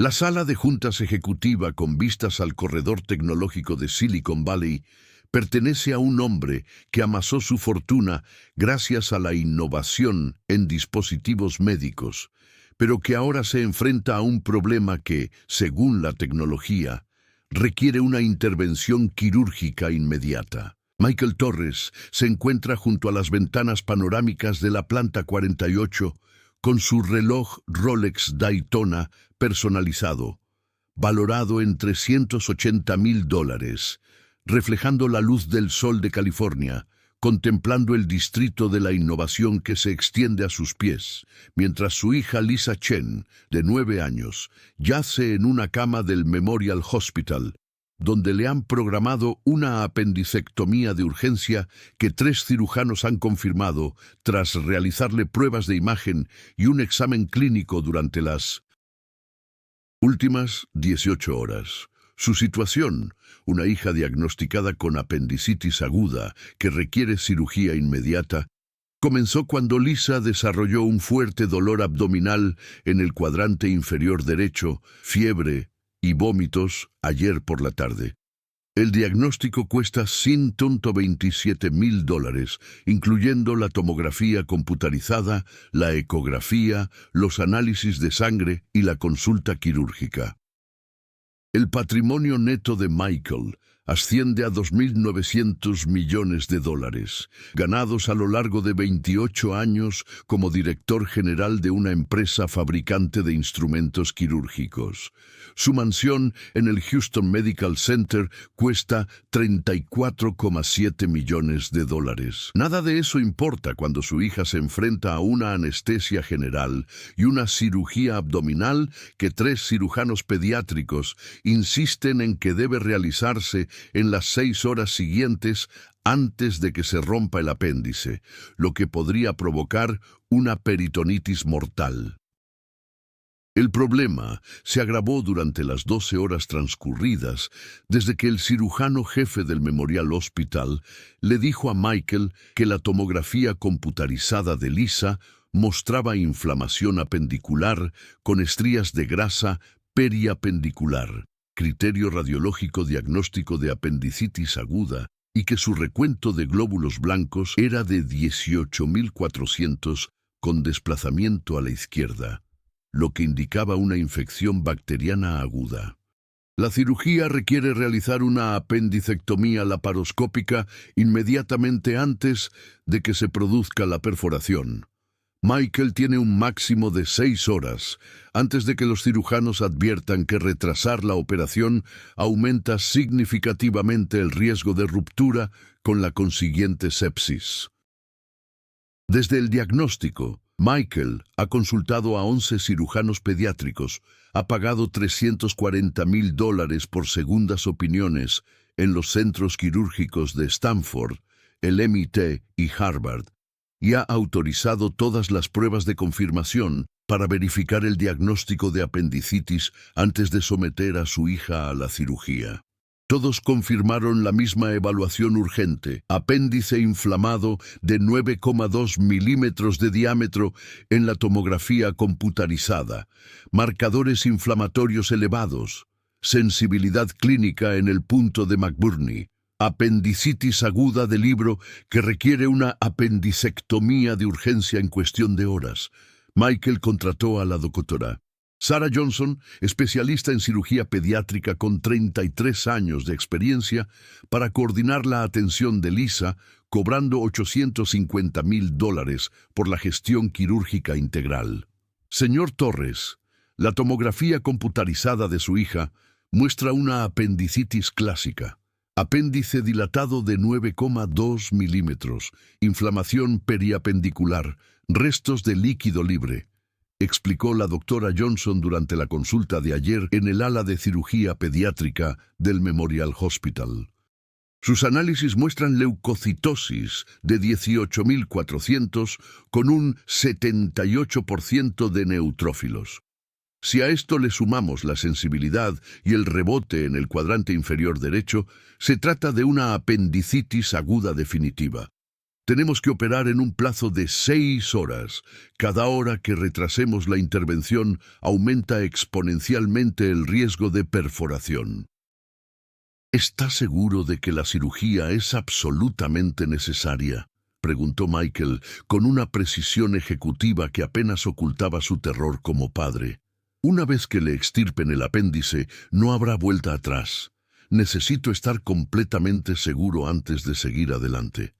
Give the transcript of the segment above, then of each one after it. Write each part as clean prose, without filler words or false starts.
La sala de juntas ejecutiva con vistas al corredor tecnológico de Silicon Valley pertenece a un hombre que amasó su fortuna gracias a la innovación en dispositivos médicos, pero que ahora se enfrenta a un problema que, según la tecnología, requiere una intervención quirúrgica inmediata. Michael Torres se encuentra junto a las ventanas panorámicas de la planta 48 con su reloj Rolex Daytona personalizado, valorado en $380,000, reflejando la luz del sol de California, contemplando el distrito de la innovación que se extiende a sus pies, mientras su hija Lisa Chen, de 9 años, yace en una cama del Memorial Hospital, donde le han programado una apendicectomía de urgencia que 3 cirujanos han confirmado tras realizarle pruebas de imagen y un examen clínico durante las últimas 18 horas. Su situación, una hija diagnosticada con apendicitis aguda que requiere cirugía inmediata, comenzó cuando Lisa desarrolló un fuerte dolor abdominal en el cuadrante inferior derecho, fiebre y vómitos ayer por la tarde. El diagnóstico cuesta $127,000, incluyendo la tomografía computarizada, la ecografía, los análisis de sangre y la consulta quirúrgica. El patrimonio neto de Michael asciende a $2.900 millones, ganados a lo largo de 28 años como director general de una empresa fabricante de instrumentos quirúrgicos. Su mansión en el Houston Medical Center cuesta $34,7 millones. Nada de eso importa cuando su hija se enfrenta a una anestesia general y una cirugía abdominal que 3 cirujanos pediátricos insisten en que debe realizarse en las 6 horas siguientes antes de que se rompa el apéndice, lo que podría provocar una peritonitis mortal. El problema se agravó durante las 12 horas transcurridas desde que el cirujano jefe del Memorial Hospital le dijo a Michael que la tomografía computarizada de Lisa mostraba inflamación apendicular con estrías de grasa periapendicular, criterio radiológico diagnóstico de apendicitis aguda, y que su recuento de glóbulos blancos era de 18,400 con desplazamiento a la izquierda, lo que indicaba una infección bacteriana aguda. La cirugía requiere realizar una apendicectomía laparoscópica inmediatamente antes de que se produzca la perforación. Michael tiene un máximo de 6 horas antes de que los cirujanos adviertan que retrasar la operación aumenta significativamente el riesgo de ruptura con la consiguiente sepsis. Desde el diagnóstico, Michael ha consultado a 11 cirujanos pediátricos, ha pagado $340,000 por segundas opiniones en los centros quirúrgicos de Stanford, el MIT y Harvard, y ha autorizado todas las pruebas de confirmación para verificar el diagnóstico de apendicitis antes de someter a su hija a la cirugía. Todos confirmaron la misma evaluación urgente, apéndice inflamado de 9,2 milímetros de diámetro en la tomografía computarizada, marcadores inflamatorios elevados, sensibilidad clínica en el punto de McBurney, apendicitis aguda de libro que requiere una apendicectomía de urgencia en cuestión de horas. Michael contrató a la doctora Sarah Johnson, especialista en cirugía pediátrica con 33 años de experiencia, para coordinar la atención de Lisa, cobrando $850,000 por la gestión quirúrgica integral. Señor Torres, la tomografía computarizada de su hija muestra una apendicitis clásica. Apéndice dilatado de 9,2 milímetros, inflamación periapendicular, restos de líquido libre, explicó la doctora Johnson durante la consulta de ayer en el ala de cirugía pediátrica del Memorial Hospital. Sus análisis muestran leucocitosis de 18,400 con un 78% de neutrófilos. Si a esto le sumamos la sensibilidad y el rebote en el cuadrante inferior derecho, se trata de una apendicitis aguda definitiva. Tenemos que operar en un plazo de 6 horas. Cada hora que retrasemos la intervención aumenta exponencialmente el riesgo de perforación. ¿Está seguro de que la cirugía es absolutamente necesaria?, preguntó Michael, con una precisión ejecutiva que apenas ocultaba su terror como padre. Una vez que le extirpen el apéndice, no habrá vuelta atrás. Necesito estar completamente seguro antes de seguir adelante.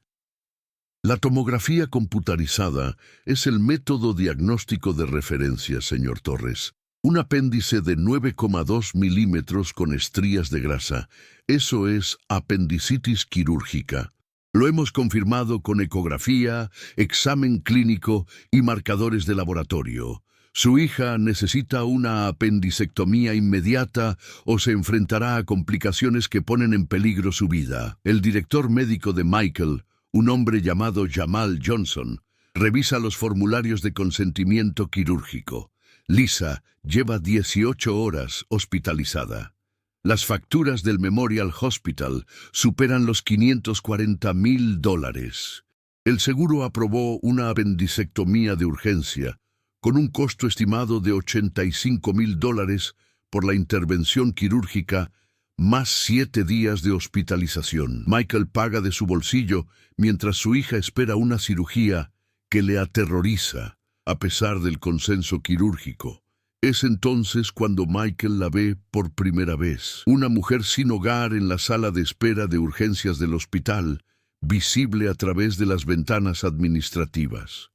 La tomografía computarizada es el método diagnóstico de referencia, señor Torres. Un apéndice de 9,2 milímetros con estrías de grasa. Eso es apendicitis quirúrgica. Lo hemos confirmado con ecografía, examen clínico y marcadores de laboratorio. Su hija necesita una apendicectomía inmediata o se enfrentará a complicaciones que ponen en peligro su vida. El director médico de Michael, un hombre llamado Jamal Johnson, revisa los formularios de consentimiento quirúrgico. Lisa lleva 18 horas hospitalizada. Las facturas del Memorial Hospital superan los $540,000. El seguro aprobó una apendicectomía de urgencia, con un costo estimado de $85,000 por la intervención quirúrgica, más 7 días de hospitalización. Michael paga de su bolsillo mientras su hija espera una cirugía que le aterroriza, a pesar del consenso quirúrgico. Es entonces cuando Michael la ve por primera vez. Una mujer sin hogar en la sala de espera de urgencias del hospital, visible a través de las ventanas administrativas.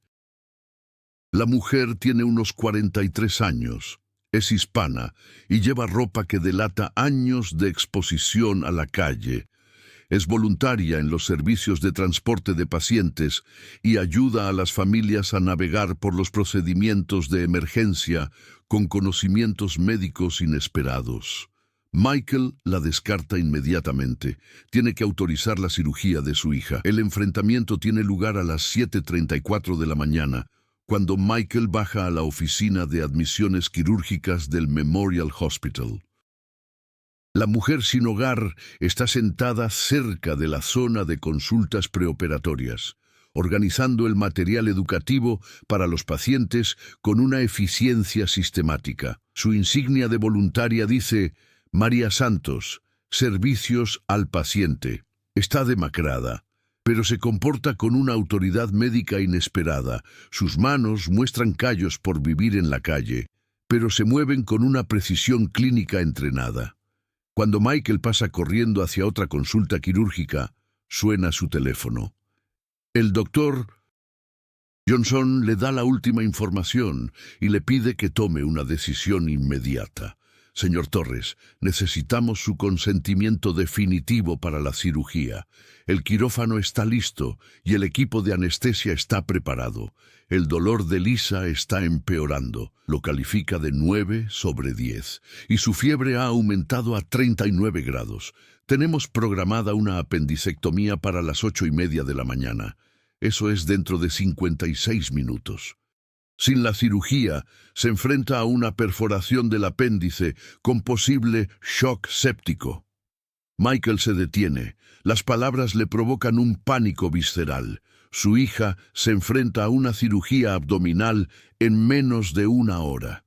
La mujer tiene unos 43 años, es hispana y lleva ropa que delata años de exposición a la calle. Es voluntaria en los servicios de transporte de pacientes y ayuda a las familias a navegar por los procedimientos de emergencia con conocimientos médicos inesperados. Michael la descarta inmediatamente. Tiene que autorizar la cirugía de su hija. El enfrentamiento tiene lugar a las 7:34 de la mañana, cuando Michael baja a la oficina de admisiones quirúrgicas del Memorial Hospital. La mujer sin hogar está sentada cerca de la zona de consultas preoperatorias, organizando el material educativo para los pacientes con una eficiencia sistemática. Su insignia de voluntaria dice: María Santos, servicios al paciente. Está demacrada, pero se comporta con una autoridad médica inesperada. Sus manos muestran callos por vivir en la calle, pero se mueven con una precisión clínica entrenada. Cuando Michael pasa corriendo hacia otra consulta quirúrgica, suena su teléfono. El doctor Johnson le da la última información y le pide que tome una decisión inmediata. Señor Torres, necesitamos su consentimiento definitivo para la cirugía. El quirófano está listo y el equipo de anestesia está preparado. El dolor de Lisa está empeorando. Lo califica de 9/10 y su fiebre ha aumentado a 39 grados. Tenemos programada una apendicectomía para las 8:30 de la mañana. Eso es dentro de 56 minutos. Sin la cirugía, se enfrenta a una perforación del apéndice con posible shock séptico. Michael se detiene. Las palabras le provocan un pánico visceral. Su hija se enfrenta a una cirugía abdominal en menos de 1 hora.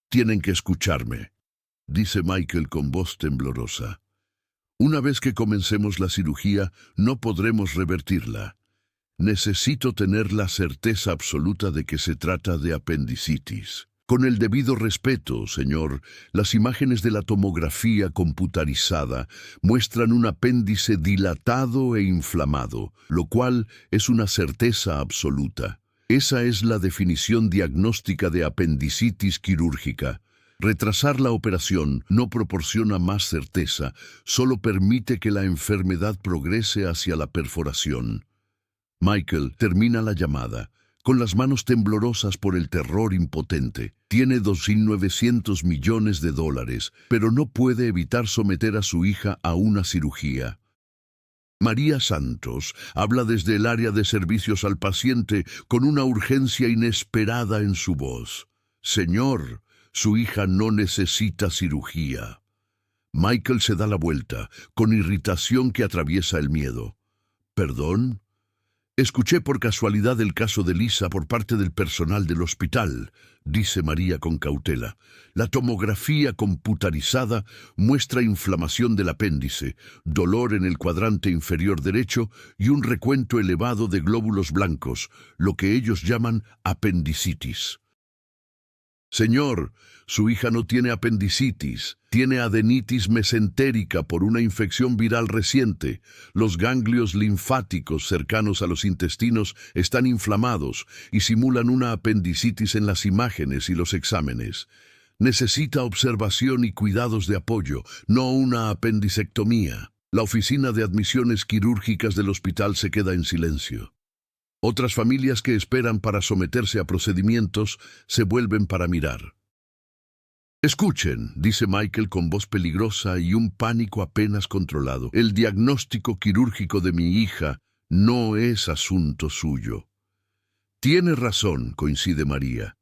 Tienen que escucharme, dice Michael con voz temblorosa. Una vez que comencemos la cirugía, no podremos revertirla. Necesito tener la certeza absoluta de que se trata de apendicitis. Con el debido respeto, señor, las imágenes de la tomografía computarizada muestran un apéndice dilatado e inflamado, lo cual es una certeza absoluta. Esa es la definición diagnóstica de apendicitis quirúrgica. Retrasar la operación no proporciona más certeza, solo permite que la enfermedad progrese hacia la perforación. Michael termina la llamada, con las manos temblorosas por el terror impotente. Tiene $2.900 millones, pero no puede evitar someter a su hija a una cirugía. María Santos habla desde el área de servicios al paciente con una urgencia inesperada en su voz. Señor, su hija no necesita cirugía. Michael se da la vuelta, con irritación que atraviesa el miedo. ¿Perdón? Escuché por casualidad el caso de Lisa por parte del personal del hospital, dice María con cautela. La tomografía computarizada muestra inflamación del apéndice, dolor en el cuadrante inferior derecho y un recuento elevado de glóbulos blancos, lo que ellos llaman apendicitis. Señor, su hija no tiene apendicitis, tiene adenitis mesentérica por una infección viral reciente. Los ganglios linfáticos cercanos a los intestinos están inflamados y simulan una apendicitis en las imágenes y los exámenes. Necesita observación y cuidados de apoyo, no una apendicectomía. La oficina de admisiones quirúrgicas del hospital se queda en silencio. Otras familias que esperan para someterse a procedimientos se vuelven para mirar. Escuchen, dice Michael con voz peligrosa y un pánico apenas controlado. El diagnóstico quirúrgico de mi hija no es asunto suyo. Tiene razón, coincide María,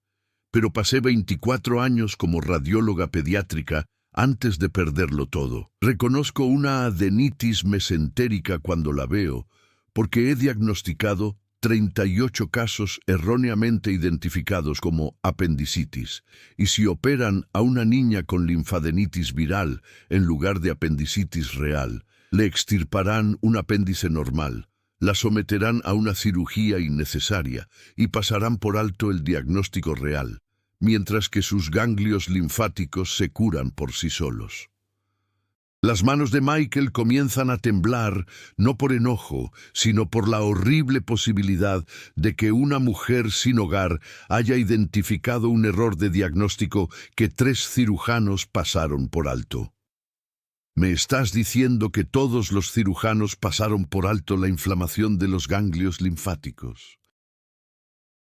pero pasé 24 años como radióloga pediátrica antes de perderlo todo. Reconozco una adenitis mesentérica cuando la veo, porque he diagnosticado 38 casos erróneamente identificados como apendicitis, y si operan a una niña con linfadenitis viral en lugar de apendicitis real, le extirparán un apéndice normal, la someterán a una cirugía innecesaria y pasarán por alto el diagnóstico real, mientras que sus ganglios linfáticos se curan por sí solos. Las manos de Michael comienzan a temblar, no por enojo, sino por la horrible posibilidad de que una mujer sin hogar haya identificado un error de diagnóstico que 3 cirujanos pasaron por alto. ¿Me estás diciendo que todos los cirujanos pasaron por alto la inflamación de los ganglios linfáticos?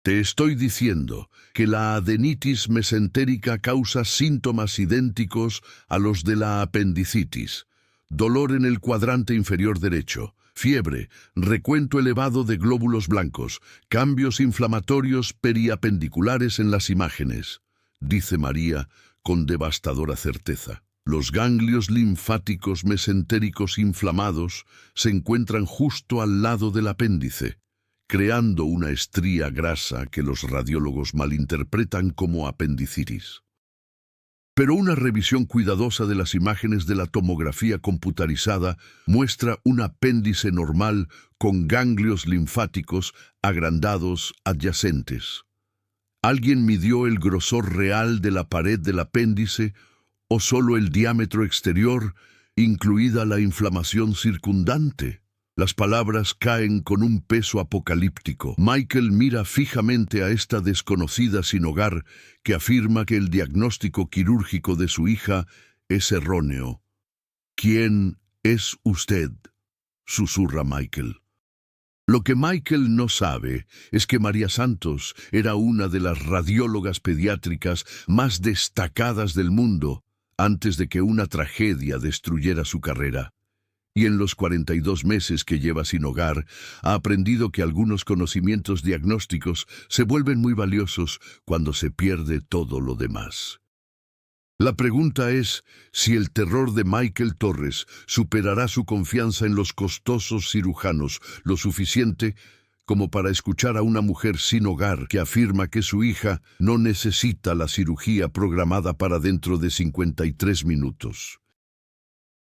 Te estoy diciendo que la adenitis mesentérica causa síntomas idénticos a los de la apendicitis: dolor en el cuadrante inferior derecho, fiebre, recuento elevado de glóbulos blancos, cambios inflamatorios periapendiculares en las imágenes, dice María con devastadora certeza. Los ganglios linfáticos mesentéricos inflamados se encuentran justo al lado del apéndice, creando una estría grasa que los radiólogos malinterpretan como apendicitis. Pero una revisión cuidadosa de las imágenes de la tomografía computarizada muestra un apéndice normal con ganglios linfáticos agrandados adyacentes. ¿Alguien midió el grosor real de la pared del apéndice o solo el diámetro exterior, incluida la inflamación circundante? Las palabras caen con un peso apocalíptico. Michael mira fijamente a esta desconocida sin hogar que afirma que el diagnóstico quirúrgico de su hija es erróneo. ¿Quién es usted?, susurra Michael. Lo que Michael no sabe es que María Santos era una de las radiólogas pediátricas más destacadas del mundo antes de que una tragedia destruyera su carrera. Y en los 42 meses que lleva sin hogar, ha aprendido que algunos conocimientos diagnósticos se vuelven muy valiosos cuando se pierde todo lo demás. La pregunta es si el terror de Michael Torres superará su confianza en los costosos cirujanos lo suficiente como para escuchar a una mujer sin hogar que afirma que su hija no necesita la cirugía programada para dentro de 53 minutos.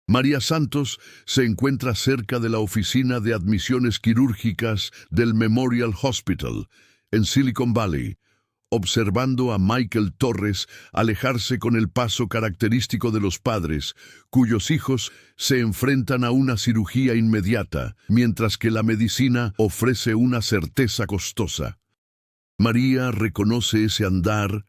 María Santos se encuentra cerca de la oficina de admisiones quirúrgicas del Memorial Hospital, en Silicon Valley, observando a Michael Torres alejarse con el paso característico de los padres, cuyos hijos se enfrentan a una cirugía inmediata, mientras que la medicina ofrece una certeza costosa. María reconoce ese andar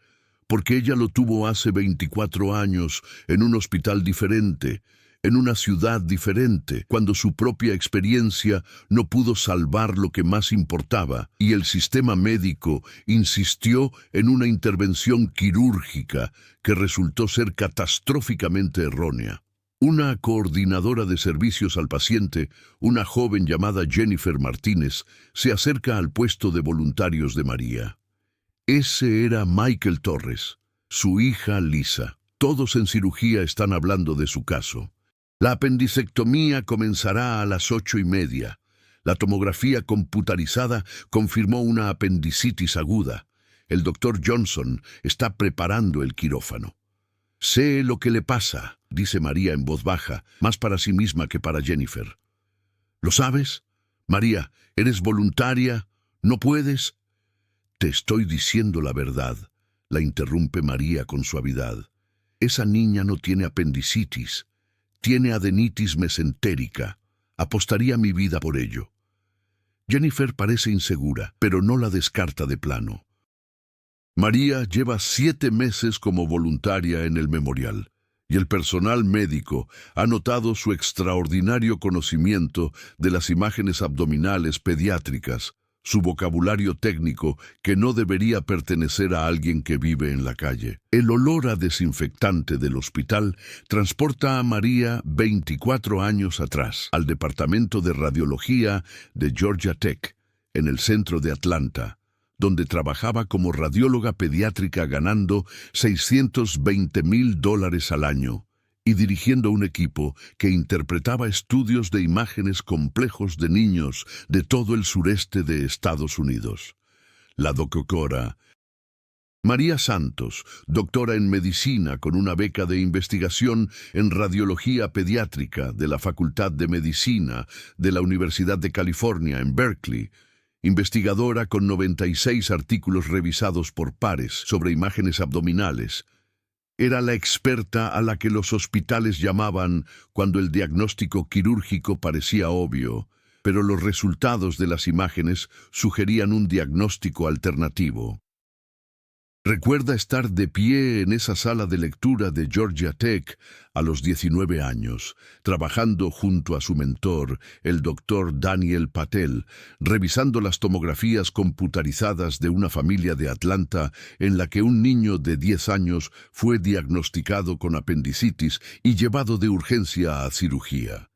porque ella lo tuvo hace 24 años en un hospital diferente, en una ciudad diferente, cuando su propia experiencia no pudo salvar lo que más importaba, y el sistema médico insistió en una intervención quirúrgica que resultó ser catastróficamente errónea. Una coordinadora de servicios al paciente, una joven llamada Jennifer Martínez, se acerca al puesto de voluntarios de María. Ese era Michael Torres, su hija Lisa. Todos en cirugía están hablando de su caso. La apendicectomía comenzará a las 8:30. La tomografía computarizada confirmó una apendicitis aguda. El doctor Johnson está preparando el quirófano. «Sé lo que le pasa», dice María en voz baja, más para sí misma que para Jennifer. «¿Lo sabes? María, ¿eres voluntaria? ¿No puedes?» «Te estoy diciendo la verdad», la interrumpe María con suavidad. «Esa niña no tiene apendicitis, tiene adenitis mesentérica. Apostaría mi vida por ello». Jennifer parece insegura, pero no la descarta de plano. María lleva 7 meses como voluntaria en el memorial, y el personal médico ha notado su extraordinario conocimiento de las imágenes abdominales pediátricas, su vocabulario técnico que no debería pertenecer a alguien que vive en la calle. El olor a desinfectante del hospital transporta a María 24 años atrás, al departamento de radiología de Georgia Tech, en el centro de Atlanta, donde trabajaba como radióloga pediátrica ganando $620,000 al año y dirigiendo un equipo que interpretaba estudios de imágenes complejos de niños de todo el sureste de Estados Unidos. La doctora María Santos, doctora en medicina con una beca de investigación en radiología pediátrica de la Facultad de Medicina de la Universidad de California en Berkeley, investigadora con 96 artículos revisados por pares sobre imágenes abdominales. Era la experta a la que los hospitales llamaban cuando el diagnóstico quirúrgico parecía obvio, pero los resultados de las imágenes sugerían un diagnóstico alternativo. Recuerda estar de pie en esa sala de lectura de Georgia Tech a los 19 años, trabajando junto a su mentor, el doctor Daniel Patel, revisando las tomografías computarizadas de una familia de Atlanta en la que un niño de 10 años fue diagnosticado con apendicitis y llevado de urgencia a cirugía.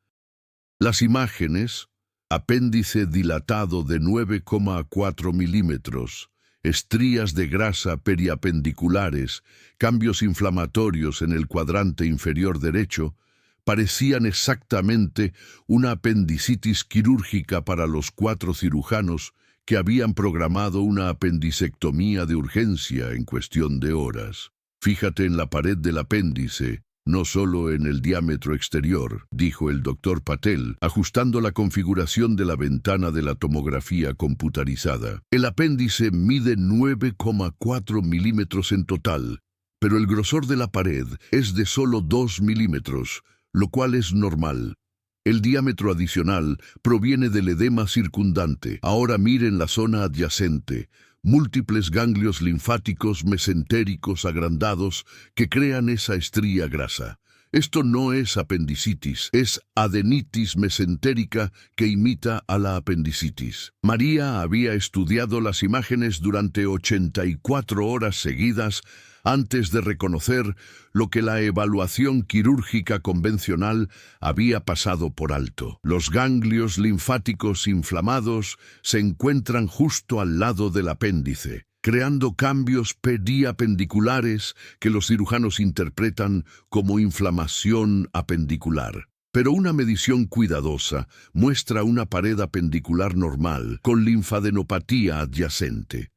Las imágenes: apéndice dilatado de 9,4 milímetros, estrías de grasa periapendiculares, cambios inflamatorios en el cuadrante inferior derecho, parecían exactamente una apendicitis quirúrgica para los 4 cirujanos que habían programado una apendicectomía de urgencia en cuestión de horas. «Fíjate en la pared del apéndice, no solo en el diámetro exterior», dijo el doctor Patel, ajustando la configuración de la ventana de la tomografía computarizada. «El apéndice mide 9,4 milímetros en total, pero el grosor de la pared es de solo 2 milímetros, lo cual es normal. El diámetro adicional proviene del edema circundante. Ahora miren la zona adyacente. Múltiples ganglios linfáticos mesentéricos agrandados que crean esa estría grasa. Esto no es apendicitis, es adenitis mesentérica que imita a la apendicitis». María había estudiado las imágenes durante 84 horas seguidas antes de reconocer lo que la evaluación quirúrgica convencional había pasado por alto. Los ganglios linfáticos inflamados se encuentran justo al lado del apéndice, creando cambios periapendiculares que los cirujanos interpretan como inflamación apendicular. Pero una medición cuidadosa muestra una pared apendicular normal con linfadenopatía adyacente.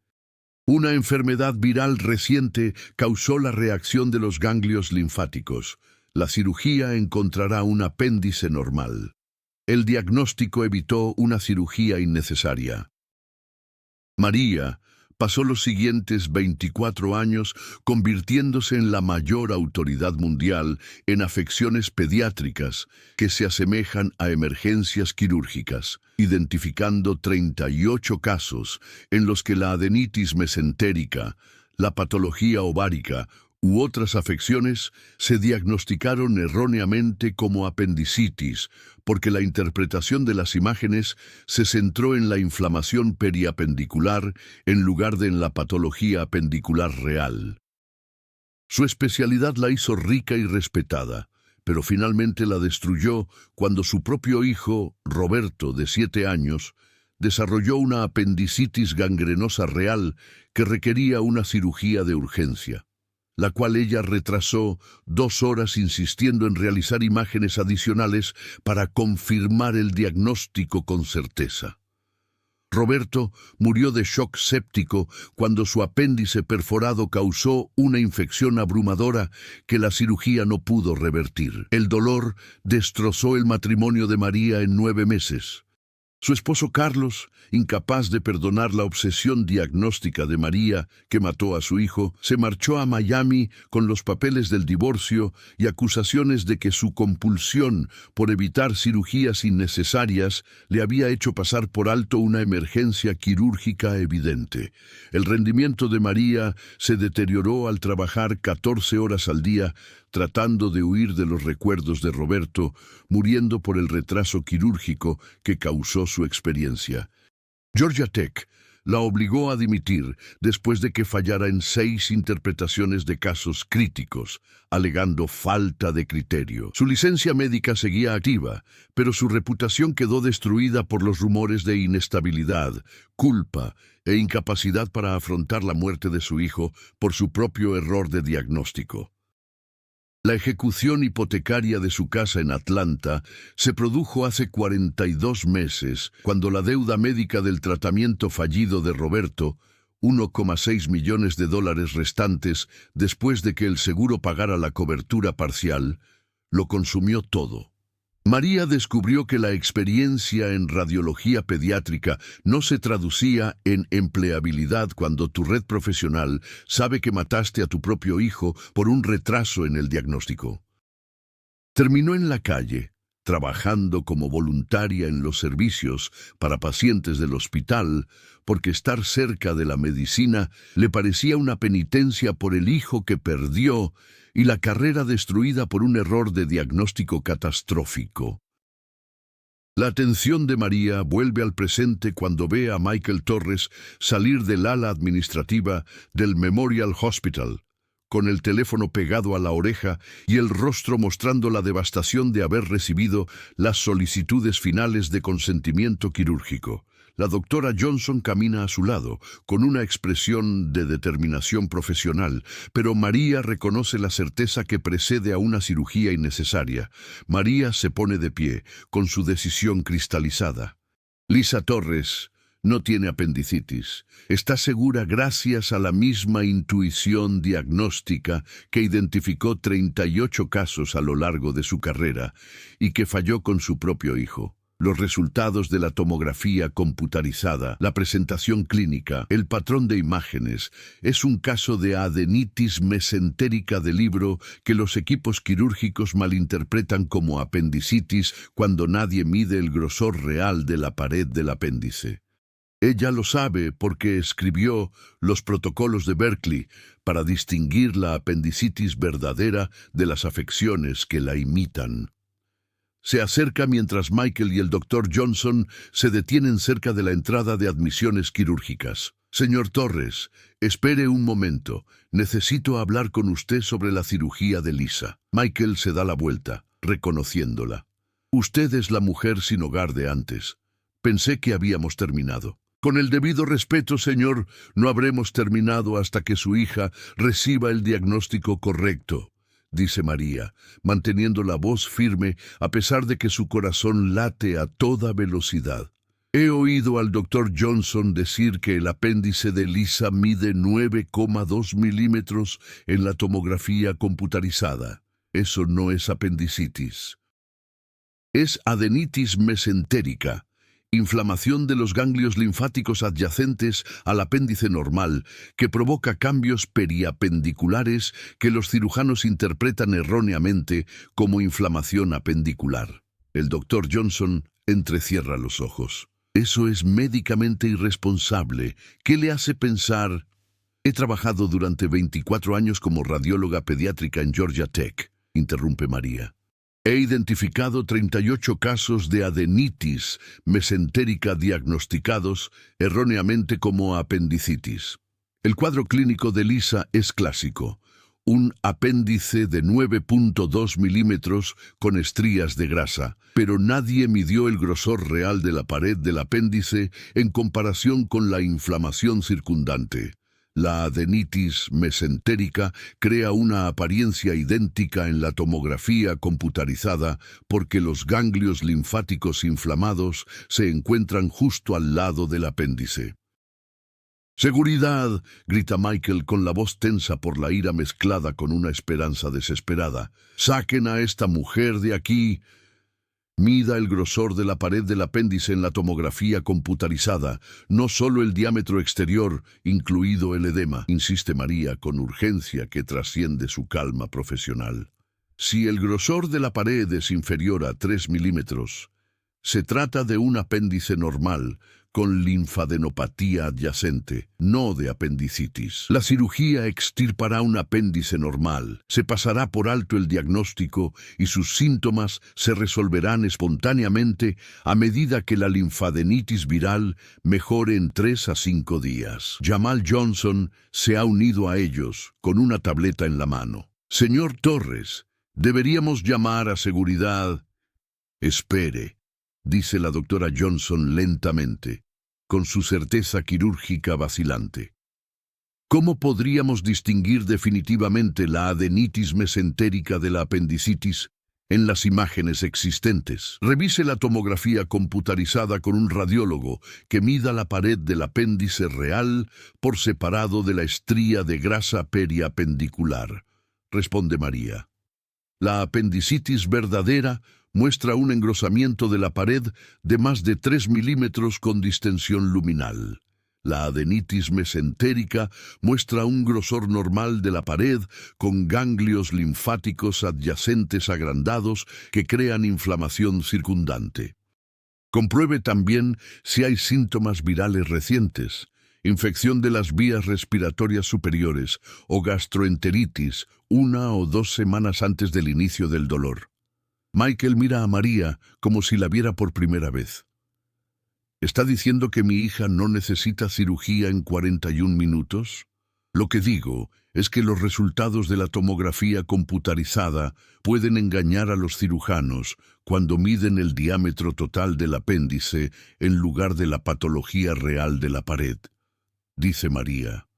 Una enfermedad viral reciente causó la reacción de los ganglios linfáticos. La cirugía encontrará un apéndice normal. El diagnóstico evitó una cirugía innecesaria. María pasó los siguientes 24 años convirtiéndose en la mayor autoridad mundial en afecciones pediátricas que se asemejan a emergencias quirúrgicas, identificando 38 casos en los que la adenitis mesentérica, la patología ovárica u otras afecciones se diagnosticaron erróneamente como apendicitis, porque la interpretación de las imágenes se centró en la inflamación periapendicular en lugar de en la patología apendicular real. Su especialidad la hizo rica y respetada, pero finalmente la destruyó cuando su propio hijo, Roberto, de 7 años, desarrolló una apendicitis gangrenosa real que requería una cirugía de urgencia. la cual ella retrasó 2 horas insistiendo en realizar imágenes adicionales para confirmar el diagnóstico con certeza. Roberto murió de shock séptico cuando su apéndice perforado causó una infección abrumadora que la cirugía no pudo revertir. El dolor destrozó el matrimonio de María en 9 meses. Su esposo Carlos, incapaz de perdonar la obsesión diagnóstica de María, que mató a su hijo, se marchó a Miami con los papeles del divorcio y acusaciones de que su compulsión por evitar cirugías innecesarias le había hecho pasar por alto una emergencia quirúrgica evidente. El rendimiento de María se deterioró al trabajar 14 horas al día, tratando de huir de los recuerdos de Roberto, muriendo por el retraso quirúrgico que causó su experiencia. Georgia Tech la obligó a dimitir después de que fallara en 6 interpretaciones de casos críticos, alegando falta de criterio. Su licencia médica seguía activa, pero su reputación quedó destruida por los rumores de inestabilidad, culpa e incapacidad para afrontar la muerte de su hijo por su propio error de diagnóstico. La ejecución hipotecaria de su casa en Atlanta se produjo hace 42 meses, cuando la deuda médica del tratamiento fallido de Roberto, $1,6 millones restantes después de que el seguro pagara la cobertura parcial, lo consumió todo. María descubrió que la experiencia en radiología pediátrica no se traducía en empleabilidad cuando tu red profesional sabe que mataste a tu propio hijo por un retraso en el diagnóstico. Terminó en la calle, trabajando como voluntaria en los servicios para pacientes del hospital, porque estar cerca de la medicina le parecía una penitencia por el hijo que perdió y la carrera destruida por un error de diagnóstico catastrófico. La atención de María vuelve al presente cuando ve a Michael Torres salir del ala administrativa del Memorial Hospital, con el teléfono pegado a la oreja y el rostro mostrando la devastación de haber recibido las solicitudes finales de consentimiento quirúrgico. La doctora Johnson camina a su lado, con una expresión de determinación profesional, pero María reconoce la certeza que precede a una cirugía innecesaria. María se pone de pie, con su decisión cristalizada. Lisa Torres no tiene apendicitis. Está segura gracias a la misma intuición diagnóstica que identificó 38 casos a lo largo de su carrera y que falló con su propio hijo. Los resultados de la tomografía computarizada, la presentación clínica, el patrón de imágenes, es un caso de adenitis mesentérica del libro que los equipos quirúrgicos malinterpretan como apendicitis cuando nadie mide el grosor real de la pared del apéndice. Ella lo sabe porque escribió los protocolos de Berkeley para distinguir la apendicitis verdadera de las afecciones que la imitan. Se acerca mientras Michael y el Dr. Johnson se detienen cerca de la entrada de admisiones quirúrgicas. Señor Torres, espere un momento. Necesito hablar con usted sobre la cirugía de Lisa. Michael se da la vuelta, reconociéndola. Usted es la mujer sin hogar de antes. Pensé que habíamos terminado. Con el debido respeto, señor, no habremos terminado hasta que su hija reciba el diagnóstico correcto, dice María, manteniendo la voz firme a pesar de que su corazón late a toda velocidad. He oído al Dr. Johnson decir que el apéndice de Lisa mide 9,2 milímetros en la tomografía computarizada. Eso no es apendicitis. Es adenitis mesentérica, inflamación de los ganglios linfáticos adyacentes al apéndice normal, que provoca cambios periapendiculares que los cirujanos interpretan erróneamente como inflamación apendicular. El Dr. Johnson entrecierra los ojos. Eso es médicamente irresponsable. ¿Qué le hace pensar? He trabajado durante 24 años como radióloga pediátrica en Georgia Tech, interrumpe María. He identificado 38 casos de adenitis mesentérica diagnosticados erróneamente como apendicitis. El cuadro clínico de Lisa es clásico. Un apéndice de 9,2 milímetros con estrías de grasa, pero nadie midió el grosor real de la pared del apéndice en comparación con la inflamación circundante. La adenitis mesentérica crea una apariencia idéntica en la tomografía computarizada porque los ganglios linfáticos inflamados se encuentran justo al lado del apéndice. ¡Seguridad!, grita Michael con la voz tensa por la ira mezclada con una esperanza desesperada. ¡Saquen a esta mujer de aquí! Mida el grosor de la pared del apéndice en la tomografía computarizada, no solo el diámetro exterior, incluido el edema, insiste María con urgencia que trasciende su calma profesional. Si el grosor de la pared es inferior a 3 milímetros, se trata de un apéndice normal, con linfadenopatía adyacente, no de apendicitis. La cirugía extirpará un apéndice normal, se pasará por alto el diagnóstico y sus síntomas se resolverán espontáneamente a medida que la linfadenitis viral mejore en 3 a 5 días. Jamal Johnson se ha unido a ellos con una tableta en la mano. Señor Torres, deberíamos llamar a seguridad. Espere, dice la doctora Johnson lentamente, con su certeza quirúrgica vacilante. ¿Cómo podríamos distinguir definitivamente la adenitis mesentérica de la apendicitis en las imágenes existentes? Revise la tomografía computarizada con un radiólogo que mida la pared del apéndice real por separado de la estría de grasa periapendicular, responde María. La apendicitis verdadera muestra un engrosamiento de la pared de más de 3 milímetros con distensión luminal. La adenitis mesentérica muestra un grosor normal de la pared con ganglios linfáticos adyacentes agrandados que crean inflamación circundante. Compruebe también si hay síntomas virales recientes, infección de las vías respiratorias superiores o gastroenteritis 1 o 2 semanas antes del inicio del dolor. Michael mira a María como si la viera por primera vez. ¿Está diciendo que mi hija no necesita cirugía en 41 minutos? Lo que digo es que los resultados de la tomografía computarizada pueden engañar a los cirujanos cuando miden el diámetro total del apéndice en lugar de la patología real de la pared, dice María.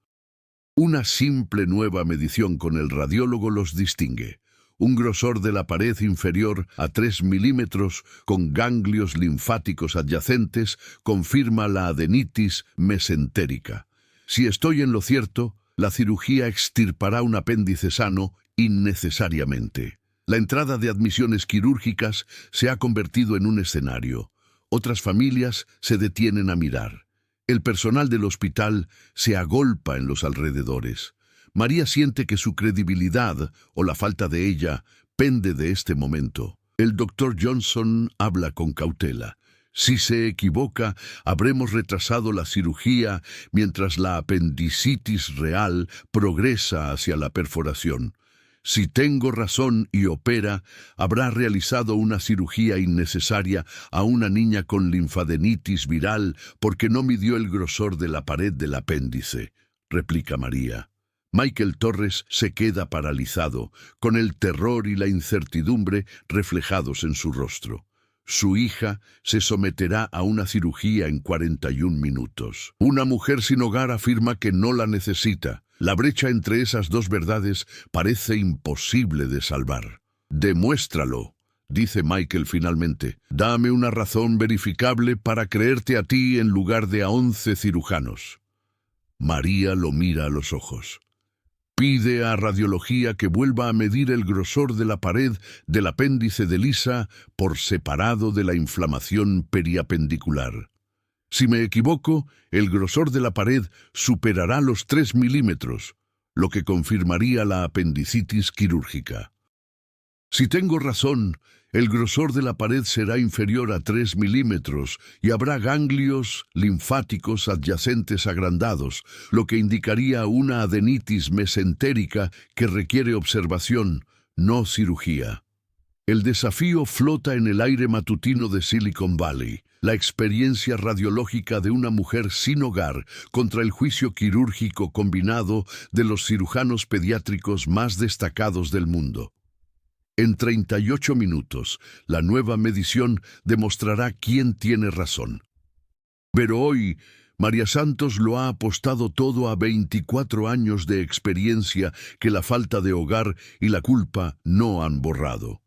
Una simple nueva medición con el radiólogo los distingue. Un grosor de la pared inferior a 3 milímetros con ganglios linfáticos adyacentes confirma la adenitis mesentérica. Si estoy en lo cierto, la cirugía extirpará un apéndice sano innecesariamente. La entrada de admisiones quirúrgicas se ha convertido en un escenario. Otras familias se detienen a mirar. El personal del hospital se agolpa en los alrededores. María siente que su credibilidad, o la falta de ella, pende de este momento. El doctor Johnson habla con cautela. Si se equivoca, habremos retrasado la cirugía mientras la apendicitis real progresa hacia la perforación. Si tengo razón y opera, habrá realizado una cirugía innecesaria a una niña con linfadenitis viral porque no midió el grosor de la pared del apéndice, replica María. Michael Torres se queda paralizado, con el terror y la incertidumbre reflejados en su rostro. Su hija se someterá a una cirugía en 41 minutos. Una mujer sin hogar afirma que no la necesita. La brecha entre esas dos verdades parece imposible de salvar. Demuéstralo, dice Michael finalmente. Dame una razón verificable para creerte a ti en lugar de a 11 cirujanos. María lo mira a los ojos. Pide a radiología que vuelva a medir el grosor de la pared del apéndice de Lisa por separado de la inflamación periapendicular. Si me equivoco, el grosor de la pared superará los 3 milímetros, lo que confirmaría la apendicitis quirúrgica. Si tengo razón, el grosor de la pared será inferior a 3 milímetros y habrá ganglios linfáticos adyacentes agrandados, lo que indicaría una adenitis mesentérica que requiere observación, no cirugía. El desafío flota en el aire matutino de Silicon Valley, la experiencia radiológica de una mujer sin hogar contra el juicio quirúrgico combinado de los cirujanos pediátricos más destacados del mundo. En 38 minutos, la nueva medición demostrará quién tiene razón. Pero hoy, María Santos lo ha apostado todo a 24 años de experiencia que la falta de hogar y la culpa no han borrado.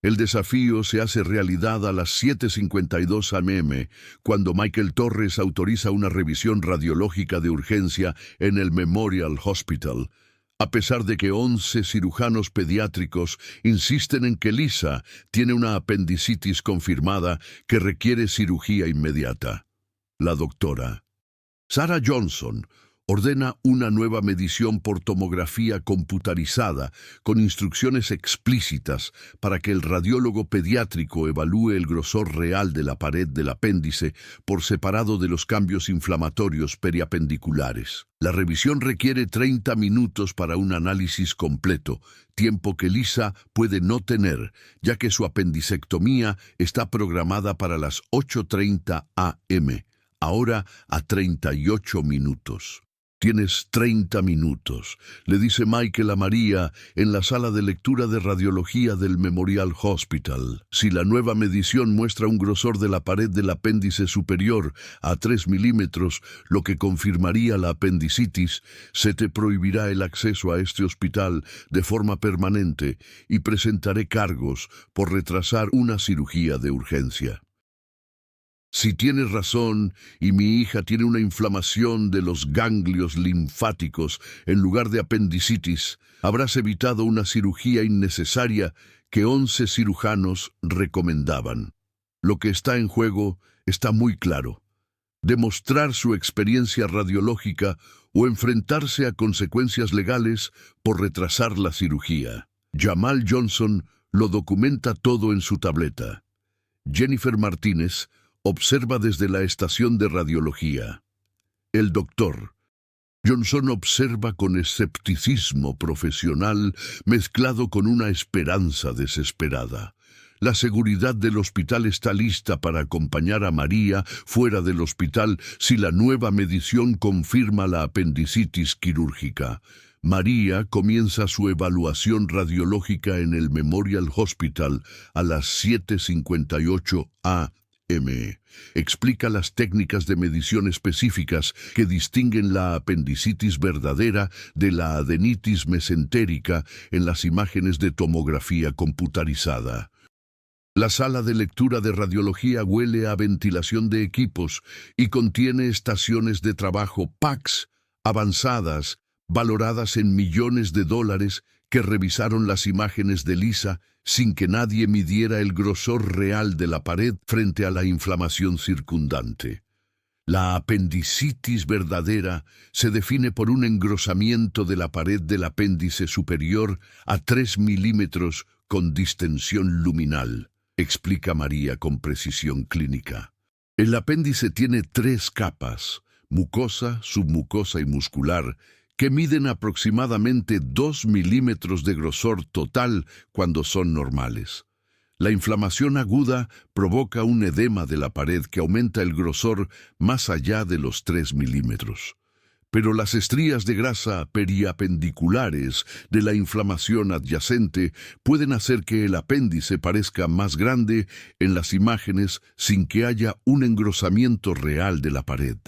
El desafío se hace realidad a las 7:52 am, cuando Michael Torres autoriza una revisión radiológica de urgencia en el Memorial Hospital, a pesar de que 11 cirujanos pediátricos insisten en que Lisa tiene una apendicitis confirmada que requiere cirugía inmediata. La doctora Sarah Johnson ordena una nueva medición por tomografía computarizada con instrucciones explícitas para que el radiólogo pediátrico evalúe el grosor real de la pared del apéndice por separado de los cambios inflamatorios periapendiculares. La revisión requiere 30 minutos para un análisis completo, tiempo que Lisa puede no tener, ya que su apendicectomía está programada para las 8:30 am, ahora a 38 minutos. «Tienes 30 minutos», le dice Michael a María en la sala de lectura de radiología del Memorial Hospital. Si la nueva medición muestra un grosor de la pared del apéndice superior a 3 milímetros, lo que confirmaría la apendicitis, se te prohibirá el acceso a este hospital de forma permanente y presentaré cargos por retrasar una cirugía de urgencia. Si tienes razón y mi hija tiene una inflamación de los ganglios linfáticos en lugar de apendicitis, habrás evitado una cirugía innecesaria que 11 cirujanos recomendaban. Lo que está en juego está muy claro: demostrar su experiencia radiológica o enfrentarse a consecuencias legales por retrasar la cirugía. Jamal Johnson lo documenta todo en su tableta. Jennifer Martínez observa desde la estación de radiología. El doctor Johnson observa con escepticismo profesional mezclado con una esperanza desesperada. La seguridad del hospital está lista para acompañar a María fuera del hospital si la nueva medición confirma la apendicitis quirúrgica. María comienza su evaluación radiológica en el Memorial Hospital a las 7:58 am. Explica las técnicas de medición específicas que distinguen la apendicitis verdadera de la adenitis mesentérica en las imágenes de tomografía computarizada. La sala de lectura de radiología huele a ventilación de equipos y contiene estaciones de trabajo PACS avanzadas, valoradas en millones de dólares, que revisaron las imágenes de Lisa sin que nadie midiera el grosor real de la pared frente a la inflamación circundante. La apendicitis verdadera se define por un engrosamiento de la pared del apéndice superior a 3 milímetros con distensión luminal, explica María con precisión clínica. El apéndice tiene 3 capas: mucosa, submucosa y muscular, que miden aproximadamente 2 milímetros de grosor total cuando son normales. La inflamación aguda provoca un edema de la pared que aumenta el grosor más allá de los 3 milímetros. Pero las estrías de grasa periapendiculares de la inflamación adyacente pueden hacer que el apéndice parezca más grande en las imágenes sin que haya un engrosamiento real de la pared.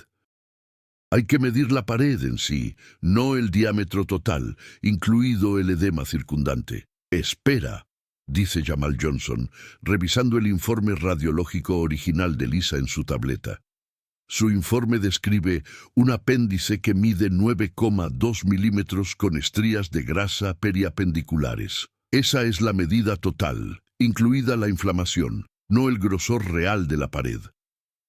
Hay que medir la pared en sí, no el diámetro total, incluido el edema circundante. «Espera», dice Jamal Johnson, revisando el informe radiológico original de Lisa en su tableta. Su informe describe un apéndice que mide 9,2 milímetros con estrías de grasa periapendiculares. Esa es la medida total, incluida la inflamación, no el grosor real de la pared.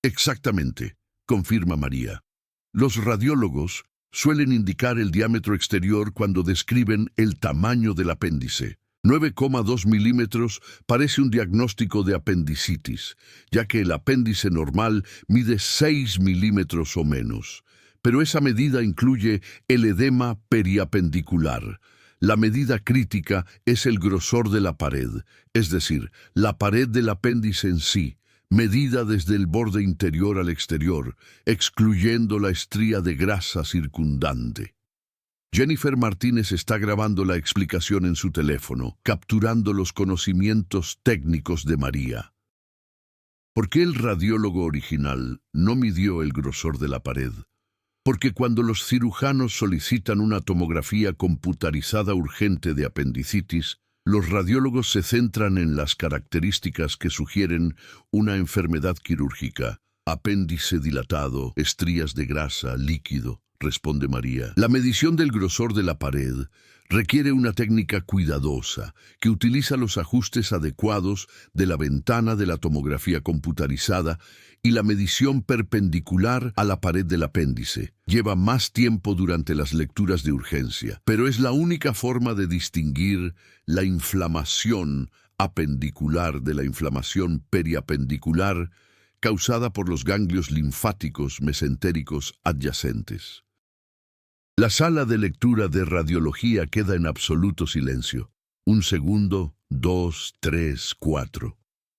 «Exactamente», confirma María. Los radiólogos suelen indicar el diámetro exterior cuando describen el tamaño del apéndice. 9,2 milímetros parece un diagnóstico de apendicitis, ya que el apéndice normal mide 6 milímetros o menos. Pero esa medida incluye el edema periapendicular. La medida crítica es el grosor de la pared, es decir, la pared del apéndice en sí, medida desde el borde interior al exterior, excluyendo la estría de grasa circundante. Jennifer Martínez está grabando la explicación en su teléfono, capturando los conocimientos técnicos de María. ¿Por qué el radiólogo original no midió el grosor de la pared? Porque cuando los cirujanos solicitan una tomografía computarizada urgente de apendicitis, los radiólogos se centran en las características que sugieren una enfermedad quirúrgica: apéndice dilatado, estrías de grasa, líquido, responde María. La medición del grosor de la pared requiere una técnica cuidadosa que utiliza los ajustes adecuados de la ventana de la tomografía computarizada y la medición perpendicular a la pared del apéndice. Lleva más tiempo durante las lecturas de urgencia, pero es la única forma de distinguir la inflamación apendicular de la inflamación periapendicular causada por los ganglios linfáticos mesentéricos adyacentes. La sala de lectura de radiología queda en absoluto silencio. 1 segundo, 2, 3, 4.